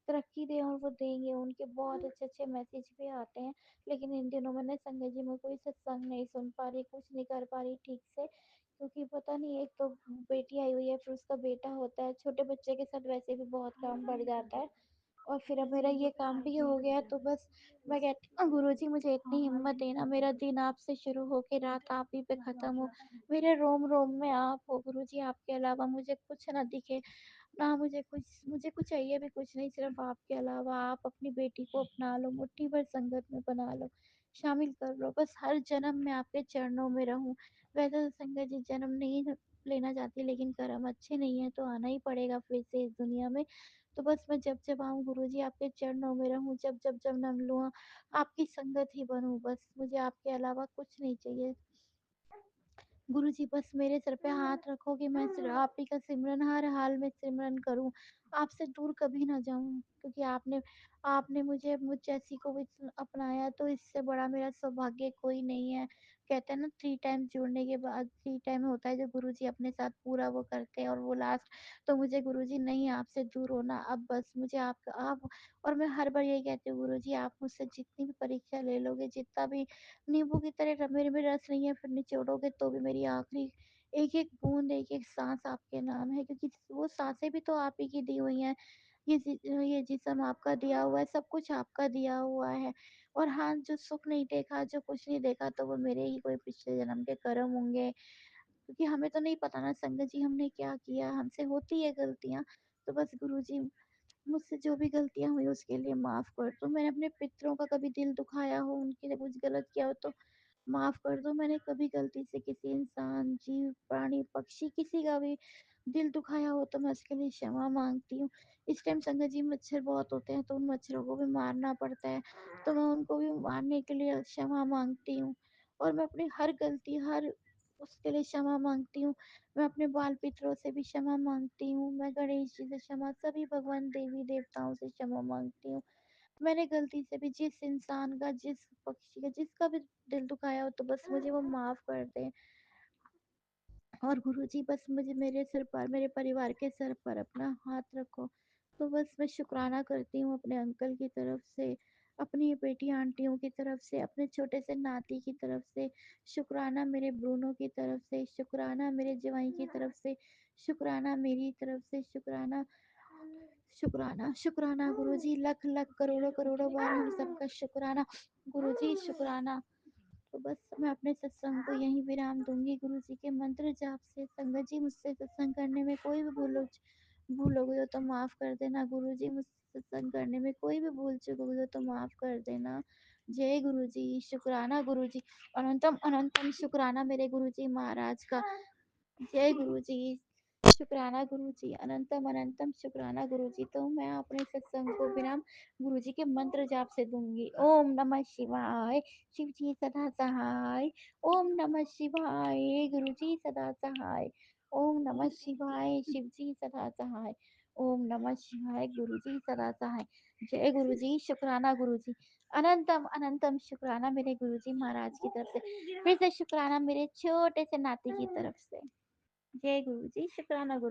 तरक्की दें, और वो देंगे। उनके बहुत अच्छे-अच्छे मैसेज भी आते हैं। लेकिन इन दिनों मैंने संगत जी में कोई सत्संग नहीं सुन पा रही, कुछ नहीं कर पा रही ठीक से, क्योंकि पता नहीं, एक तो बेटी आई हुई है, फिर उसका बेटा होता है, छोटे बच्चे के साथ वैसे भी बहुत काम बढ़ जाता है। और फिर अब मेरा ये काम भी हो गया, तो बस मैं कहती हूँ गुरुजी मुझे इतनी हिम्मत देना, मेरा दिन आपसे शुरू होके रात आप ही पे ख़त्म हो। मेरे रोम-रोम में आप हो गुरुजी, आपके अलावा मुझे कुछ ना दिखे, ना मुझे कुछ चाहिए भी कुछ नहीं, सिर्फ़ आपके अलावा। आप अपनी बेटी को अपना लो, मुट्ठी भर संगत में बना लो, शामिल कर लो, बस हर जन्म में आपके चरणों में रहूँ। वैसे तो संगत जी जन्म नहीं लेना चाहती, लेकिन कर्म अच्छे नहीं है तो आना ही पड़ेगा फिर से इस दुनिया में। तो बस मैं जब-जब आऊँ गुरुजी आपके चरणों में रहूँ, जब-जब जन्म लूँ आपकी संगत ही बनूँ, बस मुझे आपके अलावा कुछ नहीं चाहिए। गुरुजी बस मेरे सर पे हाथ रखो कि मैं सिर्फ़ आप ही का सिमरन हर हाल में सिमरन करूँ, आपसे दूर कभी ना जाऊँ, क्योंकि आपने आपने मुझ जैसी को भी अपनाया, तो इससे बड़ा मेरा सौभाग्य कोई नहीं है। कहते हैं ना, 3 टाइम जुड़ने के बाद 3 टाइम होता है जो गुरुजी अपने साथ पूरा वो करते हैं, और वो लास्ट, तो मुझे गुरुजी नहीं आपसे दूर होना, अब बस मुझे आप और मैं हर बार यही कहती हूँ गुरुजी, आप मुझसे जितनी भी परीक्षा ले लोगे, जितना भी नींबू की तरह मेरे में रस नहीं है, फिर निचोड़ोगे तो भी मेरी आखिरी एक-एक बूँद, एक-एक साँस आपके नाम है, क्योंकि वो साँसें भी तो आप ही की दी हुई हैं। ये जिस्म आपका दिया हुआ है, सब कुछ आपका दिया हुआ है। और हाँ, जो सुख नहीं देखा, जो कुछ नहीं देखा, तो वो मेरे ही कोई पिछले जन्म के कर्म होंगे, क्योंकि हमें तो नहीं पता ना संगत जी हमने क्या किया, हमसे होती है गलतियाँ। तो बस गुरुजी मुझसे जो भी गलतियाँ हुई उसके लिए माफ़ कर दो। मैंने अपने पितरों का कभी दिल दुखाया हो, उनके लिए कुछ गलत किया हो तो माफ़ कर दो। मैंने कभी गलती से किसी इंसान, जीव, प्राणी, पक्षी किसी का भी दिल दुखाया हो तो मैं उसके लिए क्षमा माँगती हूँ। इस टाइम संगत जी मच्छर बहुत होते हैं तो उन मच्छरों को भी मारना पड़ता है, तो मैं उनको भी मारने के लिए क्षमा माँगती हूँ। और मैं अपनी हर गलती, हर उसके लिए क्षमा माँगती हूँ। मैं अपने बाल-पितरों से भी क्षमा माँगती हूँ। मैं गणेश जी से क्षमा, सभी भगवान देवी-देवताओं से क्षमा माँगती हूँ। मैंने गलती से भी जिस इंसान का, जिस पक्षी का, जिसका भी दिल दुखाया हो तो बस मुझे वो माफ़ कर दें। और गुरुजी बस मुझे मेरे सिर पर, मेरे परिवार के सर पर अपना हाथ रखो। तो बस मैं शुक्राना करती हूँ अपने अंकल की तरफ से, अपनी बेटी आंटियों की तरफ से, अपने छोटे से नाती की तरफ से, शुक्राना मेरे ब्रूनो की तरफ से, शुक्राना मेरे जवाई की तरफ से, शुक्राना मेरी तरफ से, शुक्राना शुक्राना शुक्राना गुरुजी, लख लख करोड़ों करोड़ों बार हम सबका शुक्राना गुरुजी, शुक्राना। तो बस मैं अपने सत्संग को यहीं विराम दूँगी गुरु जी के मंत्र जाप से। संगत जी मुझसे सत्संग करने में कोई भी भूल हो गई हो तो माफ़ कर देना गुरु जी। मुझसे सत्संग करने में कोई भी भूल चूक हो गई हो तो माफ़ कर देना। जय गुरु जी, शुक्राना गुरु जी, अनंतम अनंतम शुक्राना मेरे गुरु जी महाराज का। जय गुरु जी, शुक्राना गुरु जी, अनंतम अनंतम शुक्राना गुरु जी। तो मैं अपने सत्संग को विराम गुरु जी के मंत्र जाप से दूंगी। ओम नमः शिवाय, शिव जी सदा सहाय। ओम नमः शिवाय, गुरु जी सदा सहाय। ओम नमः शिवाय, शिव जी सदा सहाय। ओम नमः शिवाय, गुरु जी सदा सहाय। जय गुरु जी, शुक्राना गुरु जी, अनंतम अनंतम शुक्राना मेरे गुरु जी महाराज की तरफ से। फिर से शुक्राना मेरे छोटे से नाती की तरफ से। जय गुरु जी, शुक्राना गुरु।